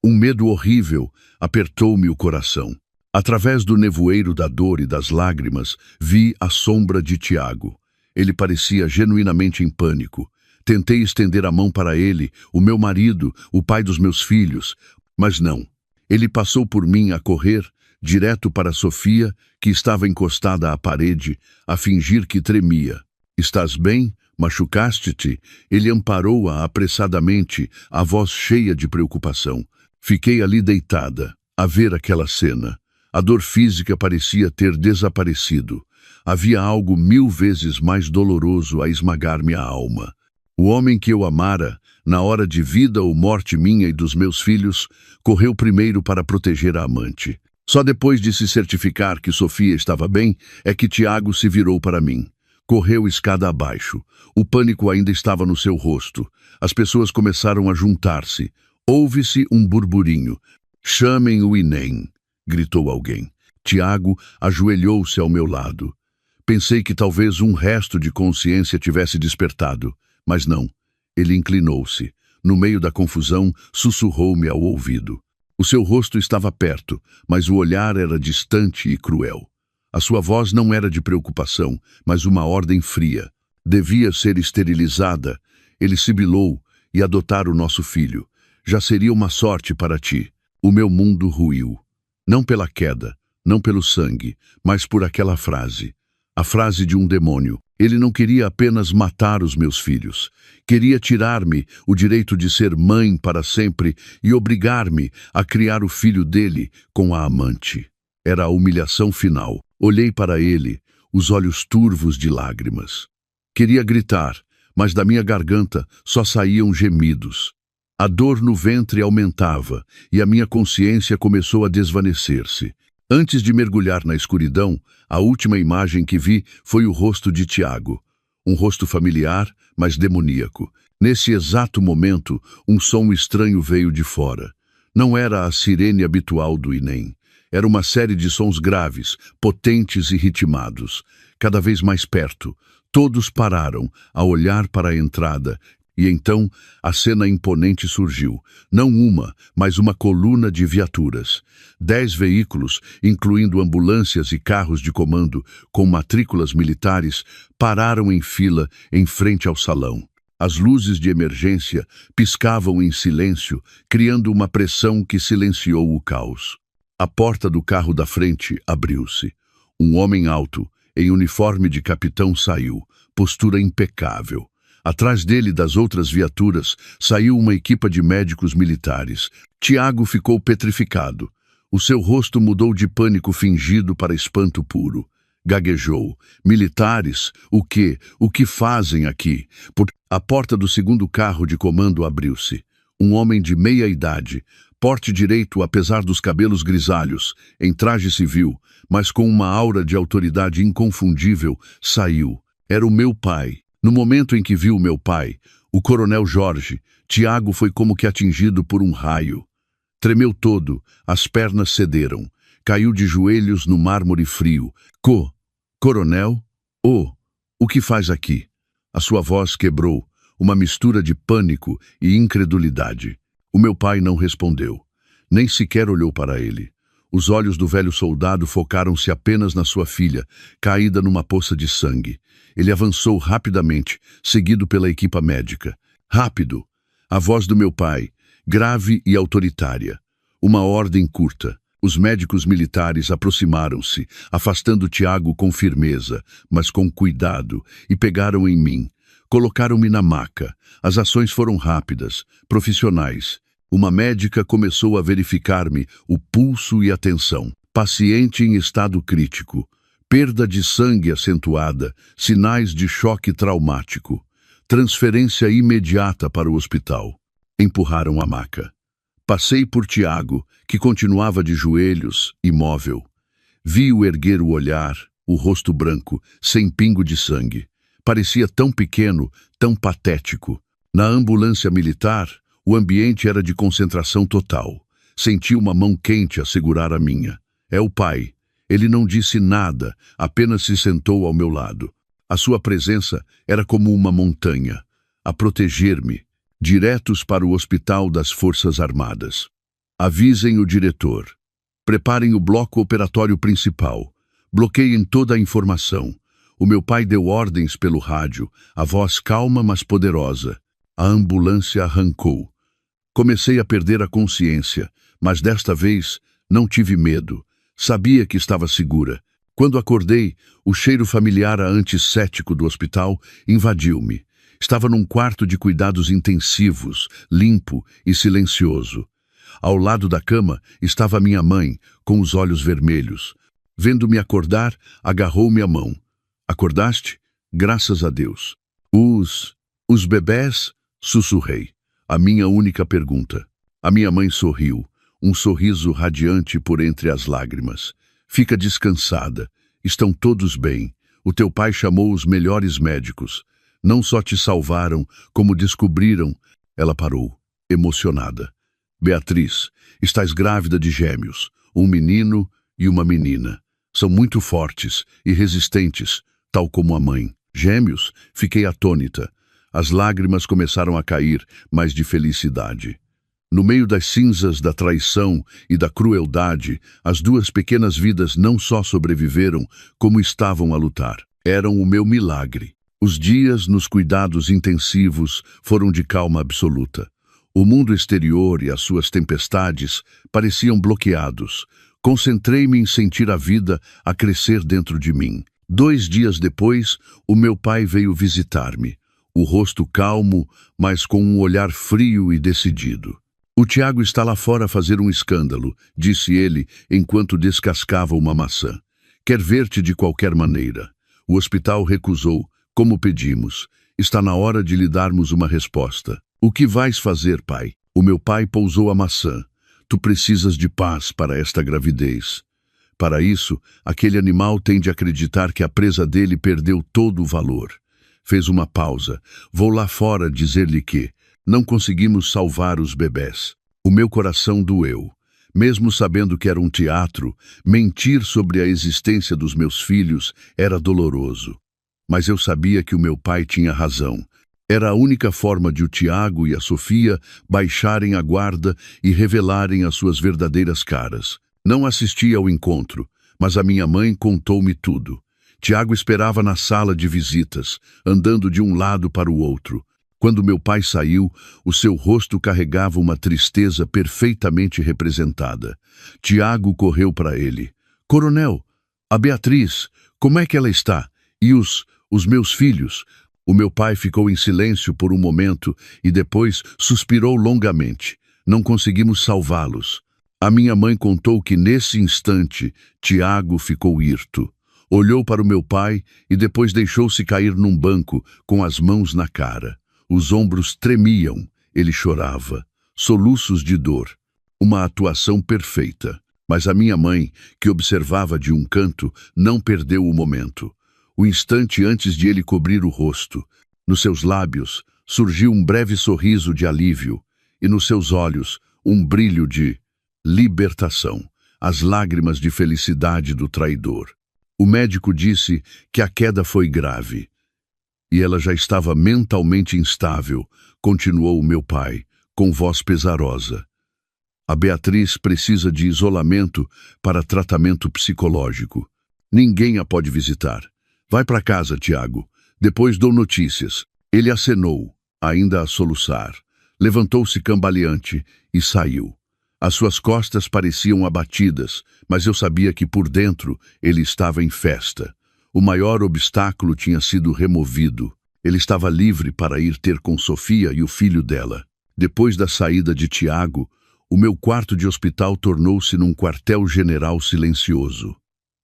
Um medo horrível apertou-me o coração. Através do nevoeiro da dor e das lágrimas, vi a sombra de Tiago. Ele parecia genuinamente em pânico. Tentei estender a mão para ele, o meu marido, o pai dos meus filhos, mas não. Ele passou por mim a correr, direto para Sofia, que estava encostada à parede, a fingir que tremia. Estás bem? Machucaste-te? Ele amparou-a apressadamente, a voz cheia de preocupação. Fiquei ali deitada, a ver aquela cena. A dor física parecia ter desaparecido. Havia algo 1000 vezes mais doloroso a esmagar minha alma. O homem que eu amara, na hora de vida ou morte minha e dos meus filhos, correu primeiro para proteger a amante. Só depois de se certificar que Sofia estava bem, é que Tiago se virou para mim. Correu escada abaixo. O pânico ainda estava no seu rosto. As pessoas começaram a juntar-se. Ouve-se um burburinho. "Chamem o Inem", gritou alguém. Tiago ajoelhou-se ao meu lado. Pensei que talvez um resto de consciência tivesse despertado, mas não. Ele inclinou-se. No meio da confusão, sussurrou-me ao ouvido. O seu rosto estava perto, mas o olhar era distante e cruel. A sua voz não era de preocupação, mas uma ordem fria. Devia ser esterilizada. Ele sibilou e adotar o nosso filho. Já seria uma sorte para ti. O meu mundo ruiu. Não pela queda, não pelo sangue, mas por aquela frase. A frase de um demônio. Ele não queria apenas matar os meus filhos. Queria tirar-me o direito de ser mãe para sempre e obrigar-me a criar o filho dele com a amante. Era a humilhação final. Olhei para ele, os olhos turvos de lágrimas. Queria gritar, mas da minha garganta só saíam gemidos. A dor no ventre aumentava e a minha consciência começou a desvanecer-se. Antes de mergulhar na escuridão, a última imagem que vi foi o rosto de Tiago. Um rosto familiar, mas demoníaco. Nesse exato momento, um som estranho veio de fora. Não era a sirene habitual do Inem. Era uma série de sons graves, potentes e ritmados. Cada vez mais perto, todos pararam a olhar para a entrada. E então, a cena imponente surgiu. Não uma, mas uma coluna de viaturas. 10 veículos, incluindo ambulâncias e carros de comando, com matrículas militares, pararam em fila em frente ao salão. As luzes de emergência piscavam em silêncio, criando uma pressão que silenciou o caos. A porta do carro da frente abriu-se. Um homem alto, em uniforme de capitão, saiu, postura impecável. Atrás dele, das outras viaturas, saiu uma equipa de médicos militares. Tiago ficou petrificado. O seu rosto mudou de pânico fingido para espanto puro. Gaguejou. "Militares? O quê? O que fazem aqui?" A porta do segundo carro de comando abriu-se. Um homem de meia idade, porte direito apesar dos cabelos grisalhos, em traje civil, mas com uma aura de autoridade inconfundível, saiu. Era o meu pai. No momento em que viu meu pai, o coronel Jorge, Tiago foi como que atingido por um raio. Tremeu todo, as pernas cederam. Caiu de joelhos no mármore frio. Coronel? O que faz aqui?" A sua voz quebrou, uma mistura de pânico e incredulidade. O meu pai não respondeu. Nem sequer olhou para ele. Os olhos do velho soldado focaram-se apenas na sua filha, caída numa poça de sangue. Ele avançou rapidamente, seguido pela equipa médica. Rápido! A voz do meu pai, grave e autoritária. Uma ordem curta. Os médicos militares aproximaram-se, afastando Tiago com firmeza, mas com cuidado, e pegaram em mim. Colocaram-me na maca. As ações foram rápidas, profissionais. Uma médica começou a verificar-me o pulso e a tensão. Paciente em estado crítico. Perda de sangue acentuada, sinais de choque traumático. Transferência imediata para o hospital. Empurraram a maca. Passei por Tiago, que continuava de joelhos, imóvel. Vi-o erguer o olhar, o rosto branco, sem pingo de sangue. Parecia tão pequeno, tão patético. Na ambulância militar, o ambiente era de concentração total. Senti uma mão quente a segurar a minha. É o pai. Ele não disse nada, apenas se sentou ao meu lado. A sua presença era como uma montanha, a proteger-me. Diretos para o Hospital das Forças Armadas. Avisem o diretor. Preparem o bloco operatório principal. Bloqueiem toda a informação. O meu pai deu ordens pelo rádio, a voz calma mas poderosa. A ambulância arrancou. Comecei a perder a consciência, mas desta vez não tive medo. Sabia que estava segura. Quando acordei, o cheiro familiar a antisséptico do hospital invadiu-me. Estava num quarto de cuidados intensivos, limpo e silencioso. Ao lado da cama estava minha mãe, com os olhos vermelhos. Vendo-me acordar, agarrou-me a mão. Acordaste? Graças a Deus. Os bebés? Sussurrei. A minha única pergunta. A minha mãe sorriu, um sorriso radiante por entre as lágrimas. Fica descansada. Estão todos bem. O teu pai chamou os melhores médicos. Não só te salvaram, como descobriram. Ela parou, emocionada. Beatriz, estás grávida de gêmeos, um menino e uma menina. São muito fortes e resistentes, tal como a mãe. Gêmeos? Fiquei atônita. As lágrimas começaram a cair, mas de felicidade. No meio das cinzas da traição e da crueldade, as duas pequenas vidas não só sobreviveram, como estavam a lutar. Eram o meu milagre. Os dias nos cuidados intensivos foram de calma absoluta. O mundo exterior e as suas tempestades pareciam bloqueados. Concentrei-me em sentir a vida a crescer dentro de mim. 2 dias depois, o meu pai veio visitar-me. O rosto calmo, mas com um olhar frio e decidido. O Tiago está lá fora a fazer um escândalo, disse ele enquanto descascava uma maçã. Quer ver-te de qualquer maneira. O hospital recusou, como pedimos. Está na hora de lhe darmos uma resposta. O que vais fazer, pai? O meu pai pousou a maçã. Tu precisas de paz para esta gravidez. Para isso, aquele animal tem de acreditar que a presa dele perdeu todo o valor. Fez uma pausa. Vou lá fora dizer-lhe que não conseguimos salvar os bebés. O meu coração doeu. Mesmo sabendo que era um teatro, mentir sobre a existência dos meus filhos era doloroso. Mas eu sabia que o meu pai tinha razão. Era a única forma de o Tiago e a Sofia baixarem a guarda e revelarem as suas verdadeiras caras. Não assisti ao encontro, mas a minha mãe contou-me tudo. Tiago esperava na sala de visitas, andando de um lado para o outro. Quando meu pai saiu, o seu rosto carregava uma tristeza perfeitamente representada. Tiago correu para ele. Coronel, a Beatriz, como é que ela está? E os meus filhos? O meu pai ficou em silêncio por um momento e depois suspirou longamente. Não conseguimos salvá-los. A minha mãe contou que nesse instante Tiago ficou hirto. Olhou para o meu pai e depois deixou-se cair num banco com as mãos na cara. Os ombros tremiam, ele chorava. Soluços de dor. Uma atuação perfeita. Mas a minha mãe, que observava de um canto, não perdeu o momento. O instante antes de ele cobrir o rosto. Nos seus lábios surgiu um breve sorriso de alívio e nos seus olhos um brilho de libertação, as lágrimas de felicidade do traidor. O médico disse que a queda foi grave e ela já estava mentalmente instável, continuou o meu pai, com voz pesarosa. A Beatriz precisa de isolamento para tratamento psicológico. Ninguém a pode visitar. Vai para casa, Tiago. Depois dou notícias. Ele acenou, ainda a soluçar. Levantou-se cambaleante e saiu. As suas costas pareciam abatidas, mas eu sabia que por dentro ele estava em festa. O maior obstáculo tinha sido removido. Ele estava livre para ir ter com Sofia e o filho dela. Depois da saída de Tiago, o meu quarto de hospital tornou-se num quartel-general silencioso.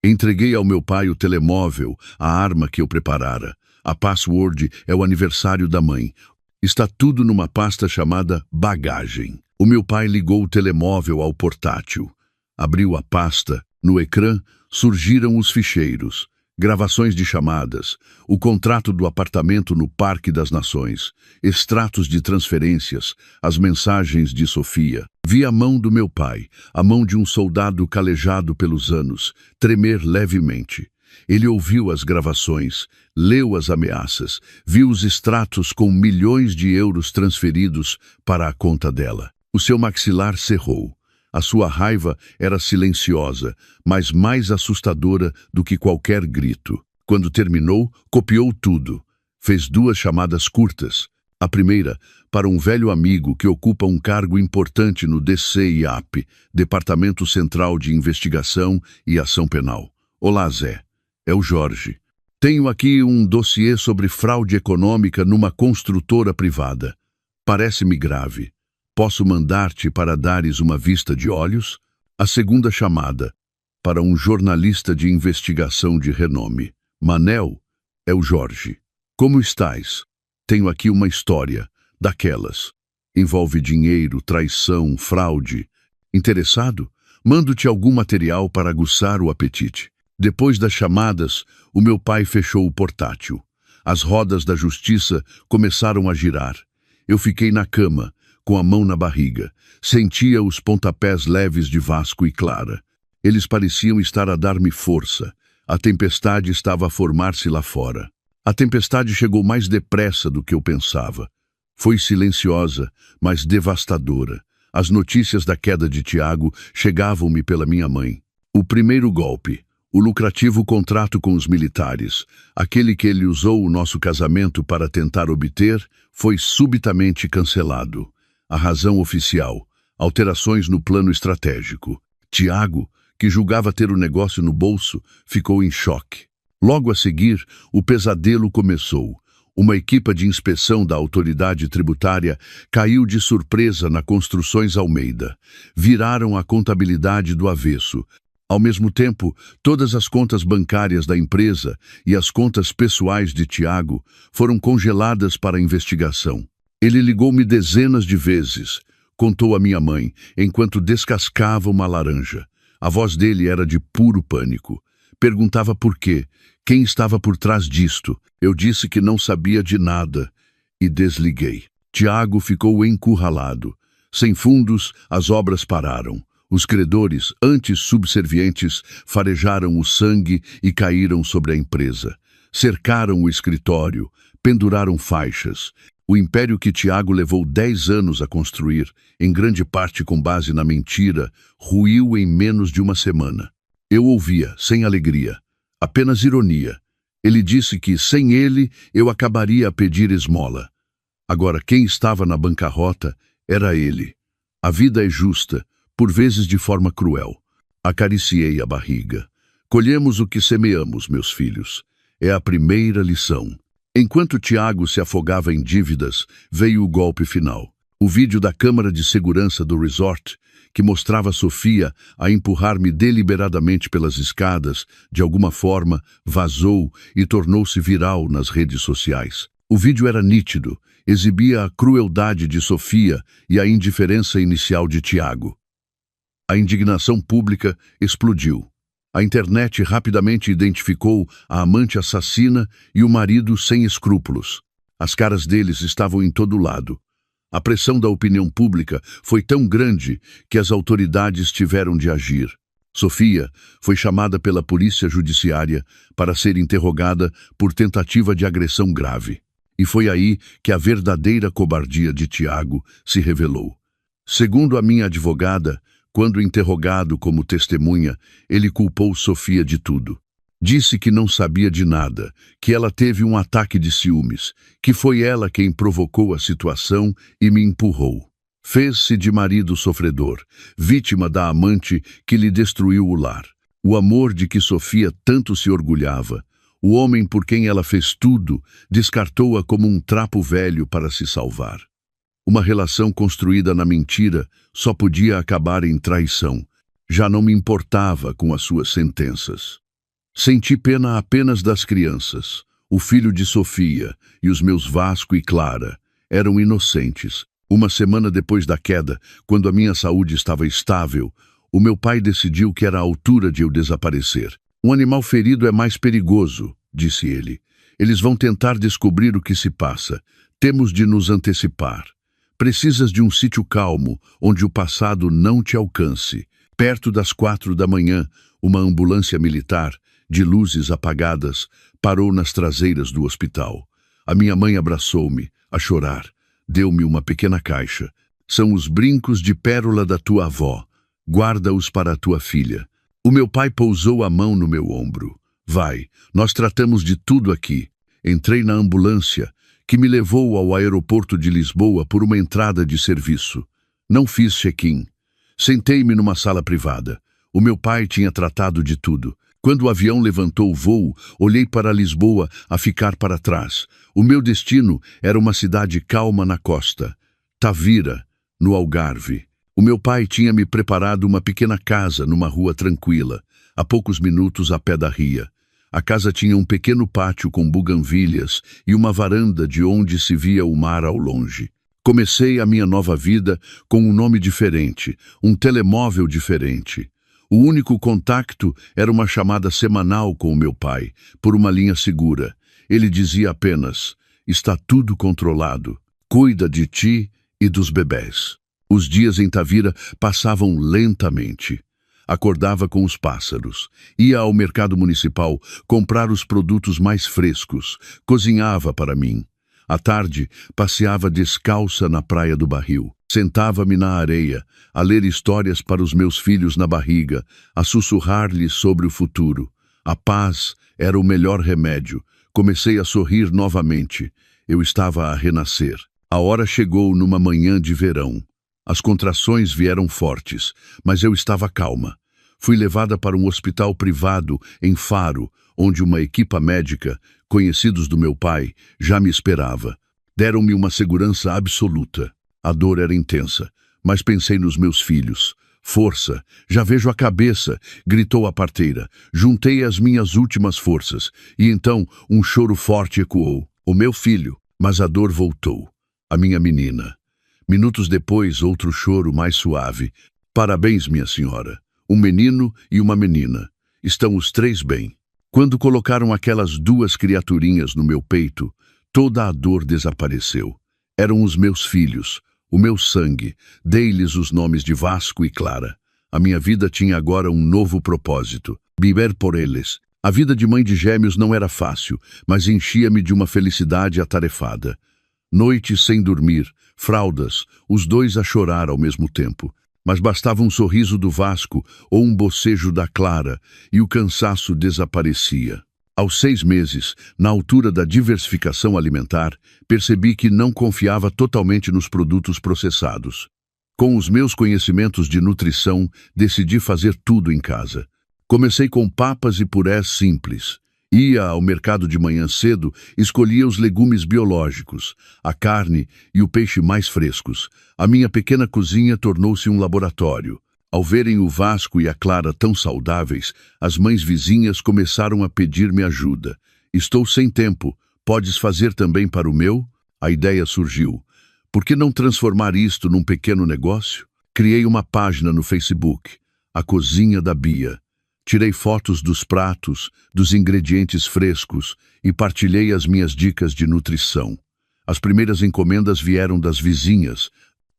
Entreguei ao meu pai o telemóvel, a arma que eu preparara. A password é o aniversário da mãe. Está tudo numa pasta chamada bagagem. O meu pai ligou o telemóvel ao portátil. Abriu a pasta. No ecrã surgiram os ficheiros. Gravações de chamadas, o contrato do apartamento no Parque das Nações, extratos de transferências, as mensagens de Sofia. Vi a mão do meu pai, a mão de um soldado calejado pelos anos, tremer levemente. Ele ouviu as gravações, leu as ameaças, viu os extratos com milhões de euros transferidos para a conta dela. O seu maxilar cerrou. A sua raiva era silenciosa, mas mais assustadora do que qualquer grito. Quando terminou, copiou tudo. Fez 2 chamadas curtas. A primeira, para um velho amigo que ocupa um cargo importante no DCIAP, Departamento Central de Investigação e Ação Penal. Olá, Zé. É o Jorge. Tenho aqui um dossiê sobre fraude econômica numa construtora privada. Parece-me grave. Posso mandar-te para dares uma vista de olhos? A segunda chamada, para um jornalista de investigação de renome. Manel, é o Jorge. Como estás? Tenho aqui uma história, daquelas. Envolve dinheiro, traição, fraude. Interessado? Mando-te algum material para aguçar o apetite. Depois das chamadas, o meu pai fechou o portátil. As rodas da justiça começaram a girar. Eu fiquei na cama, com a mão na barriga. Sentia os pontapés leves de Vasco e Clara. Eles pareciam estar a dar-me força. A tempestade estava a formar-se lá fora. A tempestade chegou mais depressa do que eu pensava. Foi silenciosa, mas devastadora. As notícias da queda de Tiago chegavam-me pela minha mãe. O primeiro golpe, o lucrativo contrato com os militares, aquele que ele usou o nosso casamento para tentar obter, foi subitamente cancelado. A razão oficial, alterações no plano estratégico. Tiago, que julgava ter o negócio no bolso, ficou em choque. Logo a seguir, o pesadelo começou. Uma equipe de inspeção da autoridade tributária caiu de surpresa na Construções Almeida. Viraram a contabilidade do avesso. Ao mesmo tempo, todas as contas bancárias da empresa e as contas pessoais de Tiago foram congeladas para investigação. Ele ligou-me dezenas de vezes, contou a minha mãe, enquanto descascava uma laranja. A voz dele era de puro pânico. Perguntava por quê, quem estava por trás disto. Eu disse que não sabia de nada e desliguei. Tiago ficou encurralado. Sem fundos, as obras pararam. Os credores, antes subservientes, farejaram o sangue e caíram sobre a empresa. Cercaram o escritório, penduraram faixas. O império que Tiago levou 10 anos a construir, em grande parte com base na mentira, ruiu em menos de uma semana. Eu ouvia, sem alegria, apenas ironia. Ele disse que, sem ele, eu acabaria a pedir esmola. Agora, quem estava na bancarrota era ele. A vida é justa, por vezes de forma cruel. Acariciei a barriga. Colhemos o que semeamos, meus filhos. É a primeira lição. Enquanto Tiago se afogava em dívidas, veio o golpe final. O vídeo da câmara de segurança do resort, que mostrava Sofia a empurrar-me deliberadamente pelas escadas, de alguma forma, vazou e tornou-se viral nas redes sociais. O vídeo era nítido, exibia a crueldade de Sofia e a indiferença inicial de Tiago. A indignação pública explodiu. A internet rapidamente identificou a amante assassina e o marido sem escrúpulos. As caras deles estavam em todo lado. A pressão da opinião pública foi tão grande que as autoridades tiveram de agir. Sofia foi chamada pela polícia judiciária para ser interrogada por tentativa de agressão grave. E foi aí que a verdadeira cobardia de Tiago se revelou. Segundo a minha advogada, quando interrogado como testemunha, ele culpou Sofia de tudo. Disse que não sabia de nada, que ela teve um ataque de ciúmes, que foi ela quem provocou a situação e me empurrou. Fez-se de marido sofredor, vítima da amante que lhe destruiu o lar. O amor de que Sofia tanto se orgulhava, o homem por quem ela fez tudo, descartou-a como um trapo velho para se salvar. Uma relação construída na mentira só podia acabar em traição. Já não me importava com as suas sentenças. Senti pena apenas das crianças. O filho de Sofia e os meus Vasco e Clara eram inocentes. Uma semana depois da queda, quando a minha saúde estava estável, o meu pai decidiu que era a altura de eu desaparecer. Um animal ferido é mais perigoso, disse ele. Eles vão tentar descobrir o que se passa. Temos de nos antecipar. Precisas de um sítio calmo, onde o passado não te alcance. Perto das 4 da manhã, uma ambulância militar, de luzes apagadas, parou nas traseiras do hospital. A minha mãe abraçou-me, a chorar. Deu-me uma pequena caixa. São os brincos de pérola da tua avó. Guarda-os para a tua filha. O meu pai pousou a mão no meu ombro. Vai, nós tratamos de tudo aqui. Entrei na ambulância, que me levou ao aeroporto de Lisboa por uma entrada de serviço. Não fiz check-in. Sentei-me numa sala privada. O meu pai tinha tratado de tudo. Quando o avião levantou o voo, olhei para Lisboa a ficar para trás. O meu destino era uma cidade calma na costa. Tavira, no Algarve. O meu pai tinha me preparado uma pequena casa numa rua tranquila, a poucos minutos a pé da ria. A casa tinha um pequeno pátio com buganvílias e uma varanda de onde se via o mar ao longe. Comecei a minha nova vida com um nome diferente, um telemóvel diferente. O único contacto era uma chamada semanal com o meu pai, por uma linha segura. Ele dizia apenas: está tudo controlado, cuida de ti e dos bebés. Os dias em Tavira passavam lentamente. Acordava com os pássaros, ia ao mercado municipal comprar os produtos mais frescos, cozinhava para mim. À tarde, passeava descalça na praia do Barril. Sentava-me na areia, a ler histórias para os meus filhos na barriga, a sussurrar-lhes sobre o futuro. A paz era o melhor remédio. Comecei a sorrir novamente. Eu estava a renascer. A hora chegou numa manhã de verão. As contrações vieram fortes, mas eu estava calma. Fui levada para um hospital privado em Faro, onde uma equipa médica, conhecidos do meu pai, já me esperava. Deram-me uma segurança absoluta. A dor era intensa, mas pensei nos meus filhos. Força, já vejo a cabeça, gritou a parteira. Juntei as minhas últimas forças, e então um choro forte ecoou. O meu filho, mas a dor voltou. A minha menina. Minutos depois, outro choro mais suave. Parabéns, minha senhora. Um menino e uma menina. Estão os 3 bem. Quando colocaram aquelas 2 criaturinhas no meu peito, toda a dor desapareceu. Eram os meus filhos, o meu sangue. Dei-lhes os nomes de Vasco e Clara. A minha vida tinha agora um novo propósito. Viver por eles. A vida de mãe de gêmeos não era fácil, mas enchia-me de uma felicidade atarefada. Noites sem dormir, fraldas, os 2 a chorar ao mesmo tempo. Mas bastava um sorriso do Vasco ou um bocejo da Clara e o cansaço desaparecia. Aos 6 meses, na altura da diversificação alimentar, percebi que não confiava totalmente nos produtos processados. Com os meus conhecimentos de nutrição, decidi fazer tudo em casa. Comecei com papas e purés simples. Ia ao mercado de manhã cedo, escolhia os legumes biológicos, a carne e o peixe mais frescos. A minha pequena cozinha tornou-se um laboratório. Ao verem o Vasco e a Clara tão saudáveis, as mães vizinhas começaram a pedir-me ajuda. Estou sem tempo, podes fazer também para o meu? A ideia surgiu. Por que não transformar isto num pequeno negócio? Criei uma página no Facebook, A Cozinha da Bia. Tirei fotos dos pratos, dos ingredientes frescos e partilhei as minhas dicas de nutrição. As primeiras encomendas vieram das vizinhas,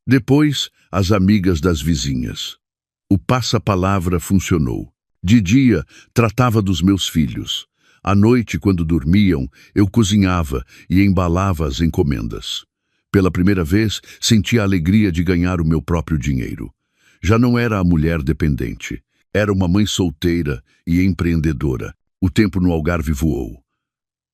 depois as amigas das vizinhas. O passa-palavra funcionou. De dia, tratava dos meus filhos. À noite, quando dormiam, eu cozinhava e embalava as encomendas. Pela primeira vez, senti a alegria de ganhar o meu próprio dinheiro. Já não era a mulher dependente. Era uma mãe solteira e empreendedora. O tempo no Algarve voou.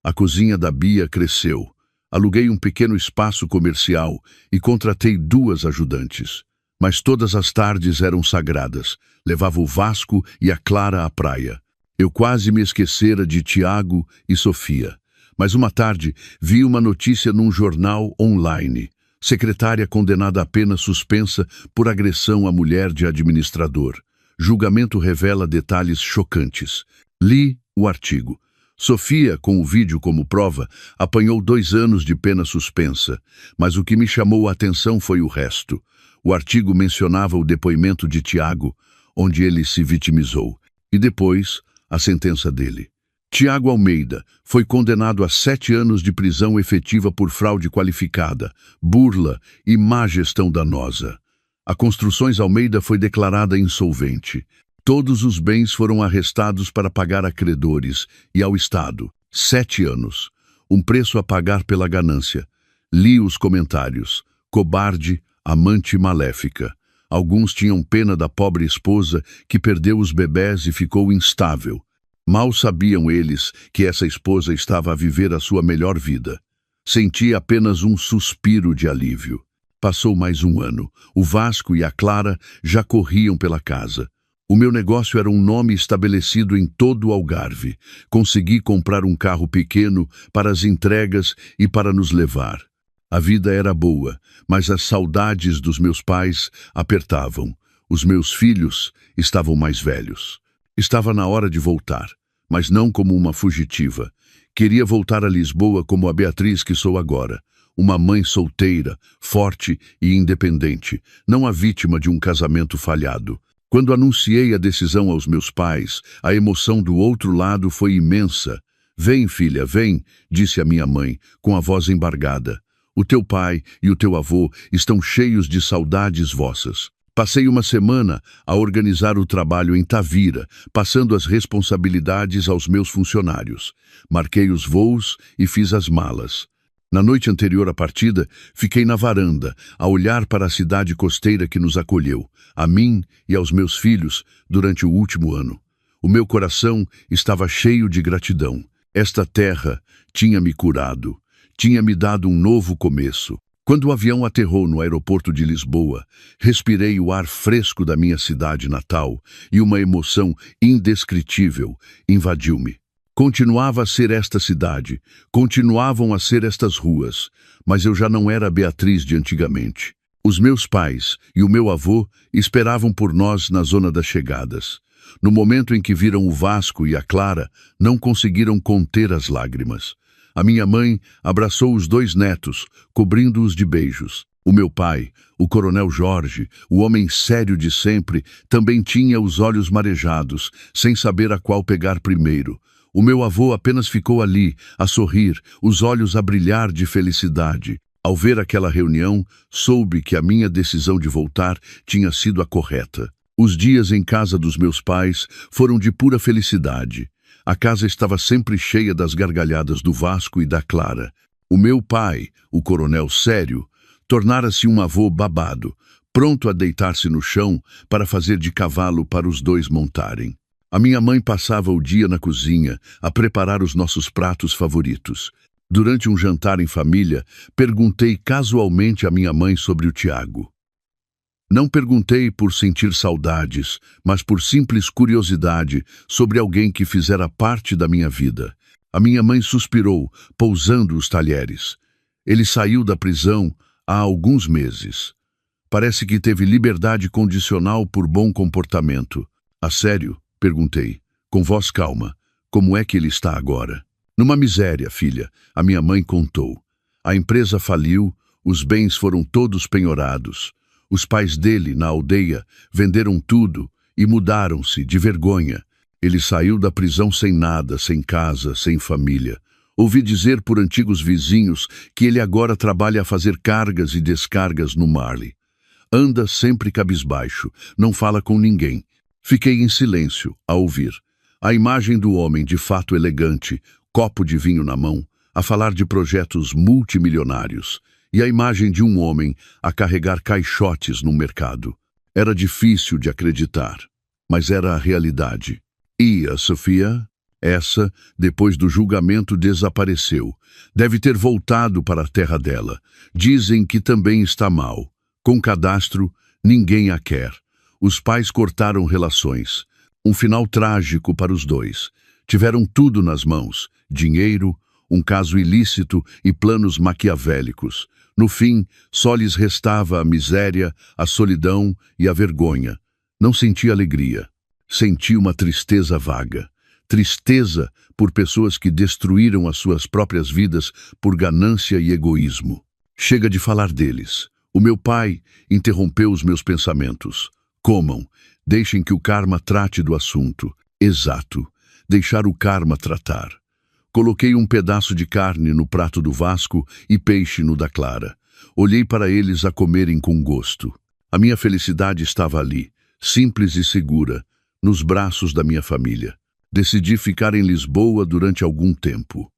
A cozinha da Bia cresceu. Aluguei um pequeno espaço comercial e contratei 2 ajudantes. Mas todas as tardes eram sagradas. Levava o Vasco e a Clara à praia. Eu quase me esquecera de Tiago e Sofia. Mas uma tarde vi uma notícia num jornal online. Secretária condenada a pena suspensa por agressão à mulher de administrador. Julgamento revela detalhes chocantes. Li o artigo. Sofia, com o vídeo como prova, apanhou 2 anos de pena suspensa, mas o que me chamou a atenção foi o resto. O artigo mencionava o depoimento de Tiago, onde ele se vitimizou, e depois a sentença dele. Tiago Almeida foi condenado a 7 anos de prisão efetiva por fraude qualificada, burla e má gestão danosa. A Construções Almeida foi declarada insolvente. Todos os bens foram arrestados para pagar a credores e ao Estado. 7 anos. Um preço a pagar pela ganância. Li os comentários. Cobarde, amante maléfica. Alguns tinham pena da pobre esposa que perdeu os bebés e ficou instável. Mal sabiam eles que essa esposa estava a viver a sua melhor vida. Senti apenas um suspiro de alívio. Passou mais 1 ano. O Vasco e a Clara já corriam pela casa. O meu negócio era um nome estabelecido em todo o Algarve. Consegui comprar um carro pequeno para as entregas e para nos levar. A vida era boa, mas as saudades dos meus pais apertavam. Os meus filhos estavam mais velhos. Estava na hora de voltar, mas não como uma fugitiva. Queria voltar a Lisboa como a Beatriz que sou agora. Uma mãe solteira, forte e independente, não a vítima de um casamento falhado. Quando anunciei a decisão aos meus pais, a emoção do outro lado foi imensa. Vem, filha, vem, disse a minha mãe, com a voz embargada. O teu pai e o teu avô estão cheios de saudades vossas. Passei uma semana a organizar o trabalho em Tavira, passando as responsabilidades aos meus funcionários. Marquei os voos e fiz as malas. Na noite anterior à partida, fiquei na varanda, a olhar para a cidade costeira que nos acolheu, a mim e aos meus filhos, durante o último ano. O meu coração estava cheio de gratidão. Esta terra tinha me curado, tinha me dado um novo começo. Quando o avião aterrou no aeroporto de Lisboa, respirei o ar fresco da minha cidade natal e uma emoção indescritível invadiu-me. Continuava a ser esta cidade, continuavam a ser estas ruas, mas eu já não era a Beatriz de antigamente. Os meus pais e o meu avô esperavam por nós na zona das chegadas. No momento em que viram o Vasco e a Clara, não conseguiram conter as lágrimas. A minha mãe abraçou os 2 netos, cobrindo-os de beijos. O meu pai, o coronel Jorge, o homem sério de sempre, também tinha os olhos marejados, sem saber a qual pegar primeiro. O meu avô apenas ficou ali, a sorrir, os olhos a brilhar de felicidade. Ao ver aquela reunião, soube que a minha decisão de voltar tinha sido a correta. Os dias em casa dos meus pais foram de pura felicidade. A casa estava sempre cheia das gargalhadas do Vasco e da Clara. O meu pai, o coronel sério, tornara-se um avô babado, pronto a deitar-se no chão para fazer de cavalo para os 2 montarem. A minha mãe passava o dia na cozinha a preparar os nossos pratos favoritos. Durante um jantar em família, perguntei casualmente à minha mãe sobre o Tiago. Não perguntei por sentir saudades, mas por simples curiosidade sobre alguém que fizera parte da minha vida. A minha mãe suspirou, pousando os talheres. Ele saiu da prisão há alguns meses. Parece que teve liberdade condicional por bom comportamento. A sério? Perguntei, com voz calma. Como é que ele está agora? Numa miséria, filha, a minha mãe contou. A empresa faliu, os bens foram todos penhorados. Os pais dele, na aldeia, venderam tudo e mudaram-se de vergonha. Ele saiu da prisão sem nada, sem casa, sem família. Ouvi dizer por antigos vizinhos que ele agora trabalha a fazer cargas e descargas no Marley. Anda sempre cabisbaixo, não fala com ninguém. Fiquei em silêncio, a ouvir. A imagem do homem de fato elegante, copo de vinho na mão, a falar de projetos multimilionários. e a imagem de um homem a carregar caixotes no mercado. Era difícil de acreditar, mas era a realidade. E a Sofia? Essa, depois do julgamento, desapareceu. Deve ter voltado para a terra dela. Dizem que também está mal. Com cadastro, ninguém a quer. Os pais cortaram relações. Um final trágico para os dois. Tiveram tudo nas mãos: dinheiro, um caso ilícito e planos maquiavélicos. No fim, só lhes restava a miséria, a solidão e a vergonha. Não senti alegria. Senti uma tristeza vaga. Tristeza por pessoas que destruíram as suas próprias vidas por ganância e egoísmo. Chega de falar deles. O meu pai interrompeu os meus pensamentos. Comam. Deixem que o karma trate do assunto. Exato. Deixar o karma tratar. Coloquei um pedaço de carne no prato do Vasco e peixe no da Clara. Olhei para eles a comerem com gosto. A minha felicidade estava ali, simples e segura, nos braços da minha família. Decidi ficar em Lisboa durante algum tempo.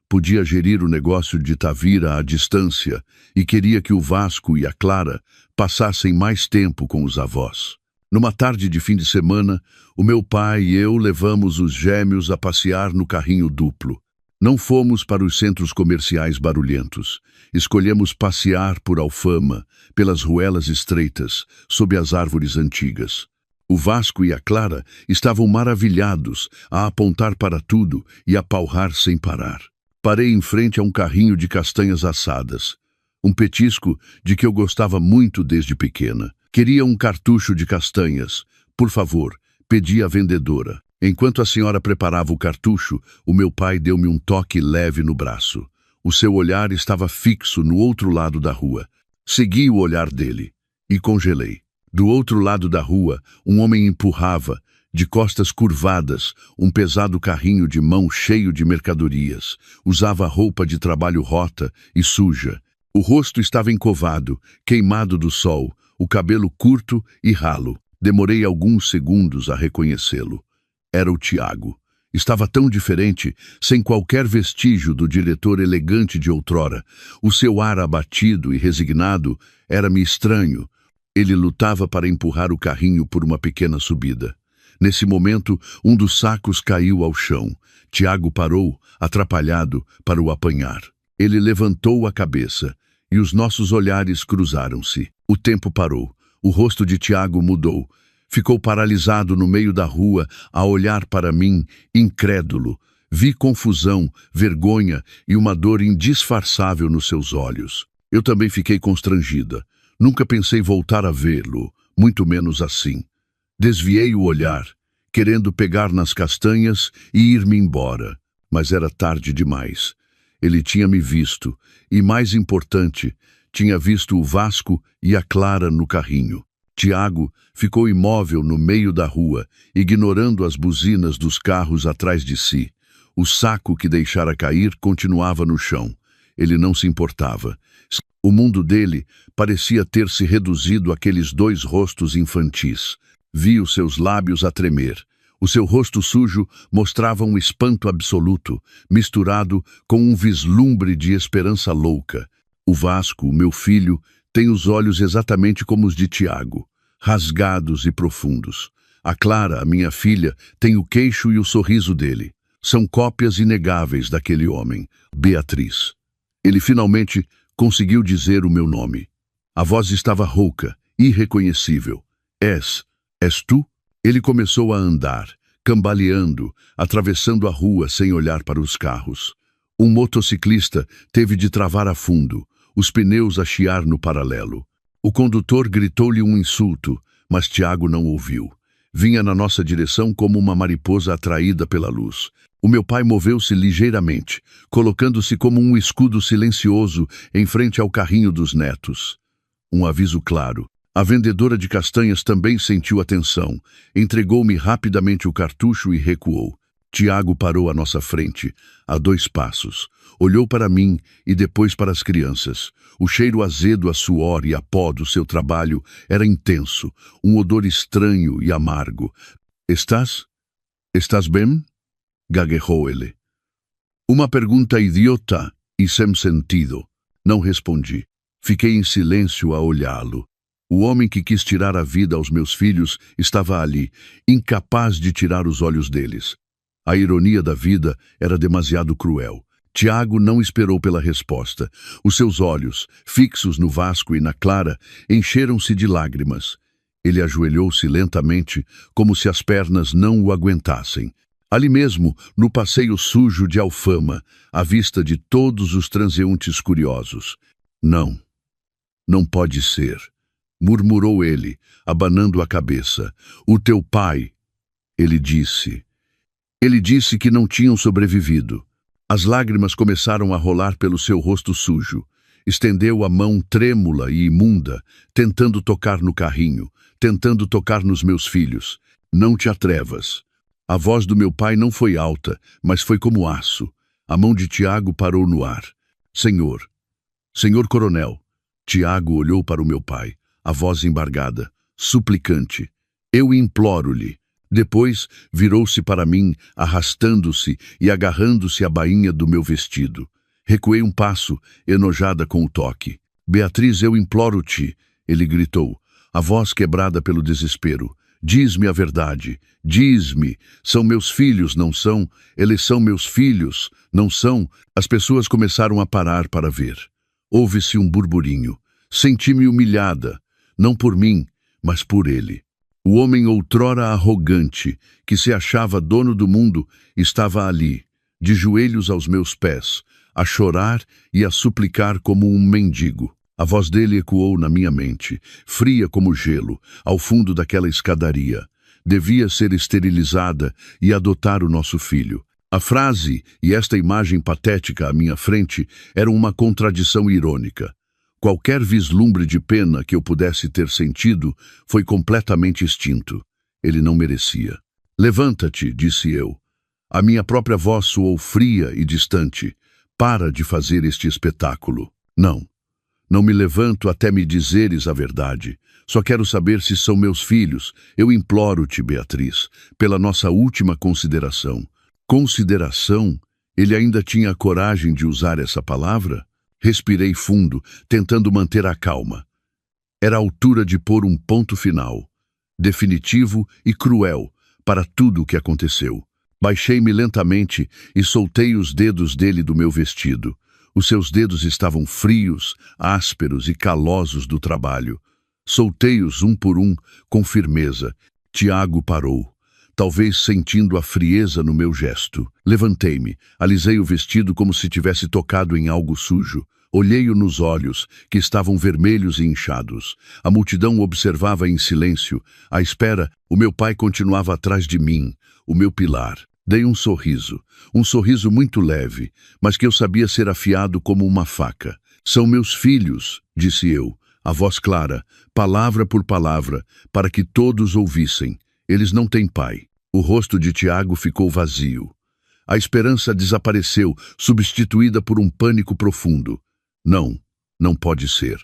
Podia gerir o negócio de Tavira à distância e queria que o Vasco e a Clara passassem mais tempo com os avós. Numa tarde de fim de semana, o meu pai e eu levamos os gêmeos a passear no carrinho duplo. Não fomos para os centros comerciais barulhentos. Escolhemos passear por Alfama, pelas ruelas estreitas, sob as árvores antigas. O Vasco e a Clara estavam maravilhados a apontar para tudo e a palrar sem parar. Parei em frente a um carrinho de castanhas assadas, um petisco de que eu gostava muito desde pequena. Queria um cartucho de castanhas. Por favor, pedi à vendedora. Enquanto a senhora preparava o cartucho, o meu pai deu-me um toque leve no braço. O seu olhar estava fixo no outro lado da rua. Segui o olhar dele e congelei. Do outro lado da rua, um homem empurrava, de costas curvadas, um pesado carrinho de mão cheio de mercadorias. Usava roupa de trabalho rota e suja. O rosto estava encovado, queimado do sol, o cabelo curto e ralo. Demorei alguns segundos a reconhecê-lo. Era o Tiago. Estava tão diferente, sem qualquer vestígio do diretor elegante de outrora. O seu ar abatido e resignado era-me estranho. Ele lutava para empurrar o carrinho por uma pequena subida. Nesse momento, um dos sacos caiu ao chão. Tiago parou, atrapalhado, para o apanhar. Ele levantou a cabeça e os nossos olhares cruzaram-se. O tempo parou. O rosto de Tiago mudou. Ficou paralisado no meio da rua, a olhar para mim, incrédulo. Vi confusão, vergonha e uma dor indisfarçável nos seus olhos. Eu também fiquei constrangida. Nunca pensei voltar a vê-lo, muito menos assim. Desviei o olhar, querendo pegar nas castanhas e ir-me embora. Mas era tarde demais. Ele tinha me visto e, mais importante, tinha visto o Vasco e a Clara no carrinho. Tiago ficou imóvel no meio da rua, ignorando as buzinas dos carros atrás de si. O saco que deixara cair continuava no chão. Ele não se importava. O mundo dele parecia ter se reduzido àqueles dois rostos infantis. Vi os seus lábios a tremer. O seu rosto sujo mostrava um espanto absoluto, misturado com um vislumbre de esperança louca. O Vasco, o meu filho, tem os olhos exatamente como os de Tiago, rasgados e profundos. A Clara, a minha filha, tem o queixo e o sorriso dele. São cópias inegáveis daquele homem, Beatriz. Ele finalmente conseguiu dizer o meu nome. A voz estava rouca, irreconhecível. És tu? Ele começou a andar, cambaleando, atravessando a rua sem olhar para os carros. Um motociclista teve de travar a fundo, os pneus a chiar no paralelo. O condutor gritou-lhe um insulto, mas Tiago não ouviu. Vinha na nossa direção como uma mariposa atraída pela luz. O meu pai moveu-se ligeiramente, colocando-se como um escudo silencioso em frente ao carrinho dos netos. Um aviso claro. A vendedora de castanhas também sentiu a tensão. Entregou-me rapidamente o cartucho e recuou. Tiago parou à nossa frente, a 2 passos. Olhou para mim e depois para as crianças. O cheiro azedo a suor e a pó do seu trabalho era intenso, um odor estranho e amargo. Estás bem? Gaguejou ele. Uma pergunta idiota e sem sentido. Não respondi. Fiquei em silêncio a olhá-lo. O homem que quis tirar a vida aos meus filhos estava ali, incapaz de tirar os olhos deles. A ironia da vida era demasiado cruel. Tiago não esperou pela resposta. Os seus olhos, fixos no Vasco e na Clara, encheram-se de lágrimas. Ele ajoelhou-se lentamente, como se as pernas não o aguentassem. Ali mesmo, no passeio sujo de Alfama, à vista de todos os transeuntes curiosos. Não, não pode ser, murmurou ele, abanando a cabeça. O teu pai, ele disse. Ele disse que não tinham sobrevivido. As lágrimas começaram a rolar pelo seu rosto sujo. Estendeu a mão trêmula e imunda, tentando tocar no carrinho, tentando tocar nos meus filhos. Não te atrevas. A voz do meu pai não foi alta, mas foi como aço. A mão de Tiago parou no ar. Senhor, senhor coronel. Tiago olhou para o meu pai, a voz embargada, suplicante. Eu imploro-lhe. Depois virou-se para mim, arrastando-se e agarrando-se à bainha do meu vestido. Recuei um passo, enojada com o toque. Beatriz, eu imploro-te, ele gritou, a voz quebrada pelo desespero. Diz-me a verdade, diz-me, são meus filhos, não são? Eles são meus filhos, não são? As pessoas começaram a parar para ver. Houve-se um burburinho. Senti-me humilhada, não por mim, mas por ele. O homem outrora arrogante, que se achava dono do mundo, estava ali, de joelhos aos meus pés, a chorar e a suplicar como um mendigo. A voz dele ecoou na minha mente, fria como gelo, ao fundo daquela escadaria. Devia ser esterilizada e adotar o nosso filho. A frase e esta imagem patética à minha frente eram uma contradição irônica. Qualquer vislumbre de pena que eu pudesse ter sentido foi completamente extinto. Ele não merecia. Levanta-te, disse eu. A minha própria voz soou fria e distante. Para de fazer este espetáculo. Não. Não me levanto até me dizeres a verdade. Só quero saber se são meus filhos. Eu imploro-te, Beatriz, pela nossa última consideração. Consideração? Ele ainda tinha a coragem de usar essa palavra? Respirei fundo, tentando manter a calma. Era a altura de pôr um ponto final, definitivo e cruel, para tudo o que aconteceu. Baixei-me lentamente e soltei os dedos dele do meu vestido. Os seus dedos estavam frios, ásperos e calosos do trabalho. Soltei-os um por um, com firmeza. Tiago parou, talvez sentindo a frieza no meu gesto. Levantei-me, alisei o vestido como se tivesse tocado em algo sujo. Olhei-o nos olhos, que estavam vermelhos e inchados. A multidão observava em silêncio. À espera, o meu pai continuava atrás de mim, o meu pilar. Dei um sorriso muito leve, mas que eu sabia ser afiado como uma faca. São meus filhos, disse eu, a voz clara, palavra por palavra, para que todos ouvissem. Eles não têm pai. O rosto de Tiago ficou vazio. A esperança desapareceu, substituída por um pânico profundo. Não, não pode ser.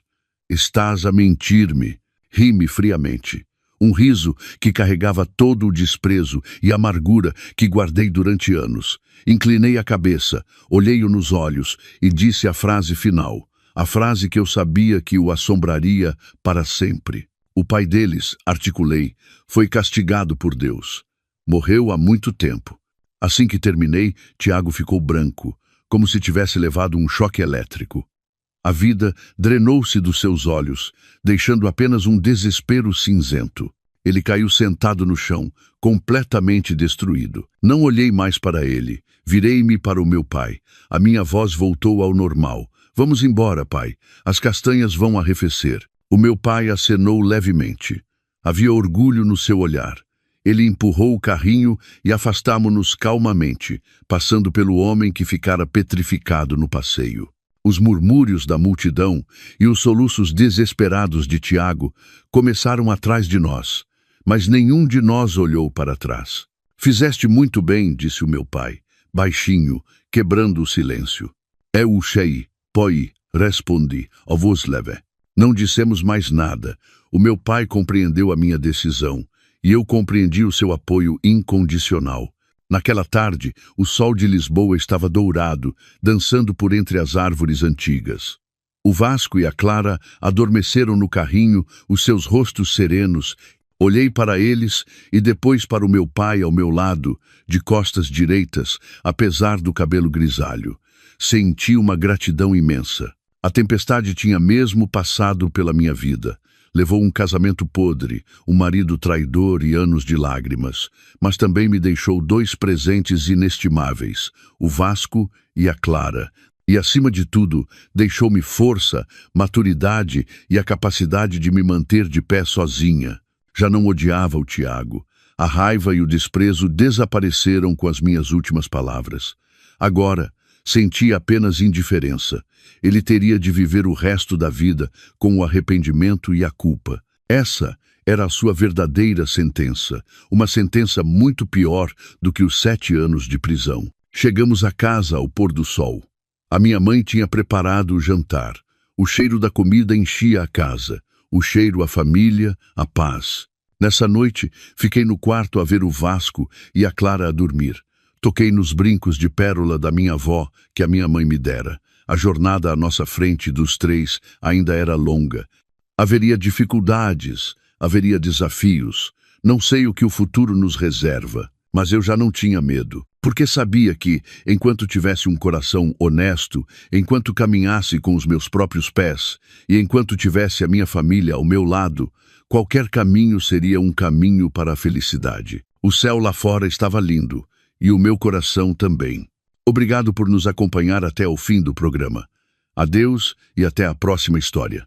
Estás a mentir-me. Ri-me friamente. Um riso que carregava todo o desprezo e amargura que guardei durante anos. Inclinei a cabeça, olhei-o nos olhos e disse a frase final, a frase que eu sabia que o assombraria para sempre. O pai deles, articulei, foi castigado por Deus. Morreu há muito tempo. Assim que terminei, Tiago ficou branco, como se tivesse levado um choque elétrico. A vida drenou-se dos seus olhos, deixando apenas um desespero cinzento. Ele caiu sentado no chão, completamente destruído. Não olhei mais para ele. Virei-me para o meu pai. A minha voz voltou ao normal. Vamos embora, pai. As castanhas vão arrefecer. O meu pai acenou levemente. Havia orgulho no seu olhar. Ele empurrou o carrinho e afastámo-nos calmamente, passando pelo homem que ficara petrificado no passeio. Os murmúrios da multidão e os soluços desesperados de Tiago começaram atrás de nós, mas nenhum de nós olhou para trás. Fizeste muito bem, disse o meu pai, baixinho, quebrando o silêncio. Eu sei, poi, respondi, ovosleve. Não dissemos mais nada. O meu pai compreendeu a minha decisão, e eu compreendi o seu apoio incondicional. Naquela tarde, o sol de Lisboa estava dourado, dançando por entre as árvores antigas. O Vasco e a Clara adormeceram no carrinho, os seus rostos serenos. Olhei para eles e depois para o meu pai ao meu lado, de costas direitas, apesar do cabelo grisalho. Senti uma gratidão imensa. A tempestade tinha mesmo passado pela minha vida. Levou um casamento podre, um marido traidor e anos de lágrimas, mas também me deixou 2 presentes inestimáveis, o Vasco e a Clara. E, acima de tudo, deixou-me força, maturidade e a capacidade de me manter de pé sozinha. Já não odiava o Tiago. A raiva e o desprezo desapareceram com as minhas últimas palavras. Agora, sentia apenas indiferença. Ele teria de viver o resto da vida com o arrependimento e a culpa. Essa era a sua verdadeira sentença, uma sentença muito pior do que os 7 anos de prisão. Chegamos a casa ao pôr do sol. A minha mãe tinha preparado o jantar. O cheiro da comida enchia a casa. O cheiro, a família, a paz. Nessa noite, fiquei no quarto a ver o Vasco e a Clara a dormir. Toquei nos brincos de pérola da minha avó, que a minha mãe me dera. A jornada à nossa frente dos 3 ainda era longa. Haveria dificuldades, haveria desafios. Não sei o que o futuro nos reserva, mas eu já não tinha medo. Porque sabia que, enquanto tivesse um coração honesto, enquanto caminhasse com os meus próprios pés, e enquanto tivesse a minha família ao meu lado, qualquer caminho seria um caminho para a felicidade. O céu lá fora estava lindo, e o meu coração também. Obrigado por nos acompanhar até o fim do programa. Adeus e até a próxima história.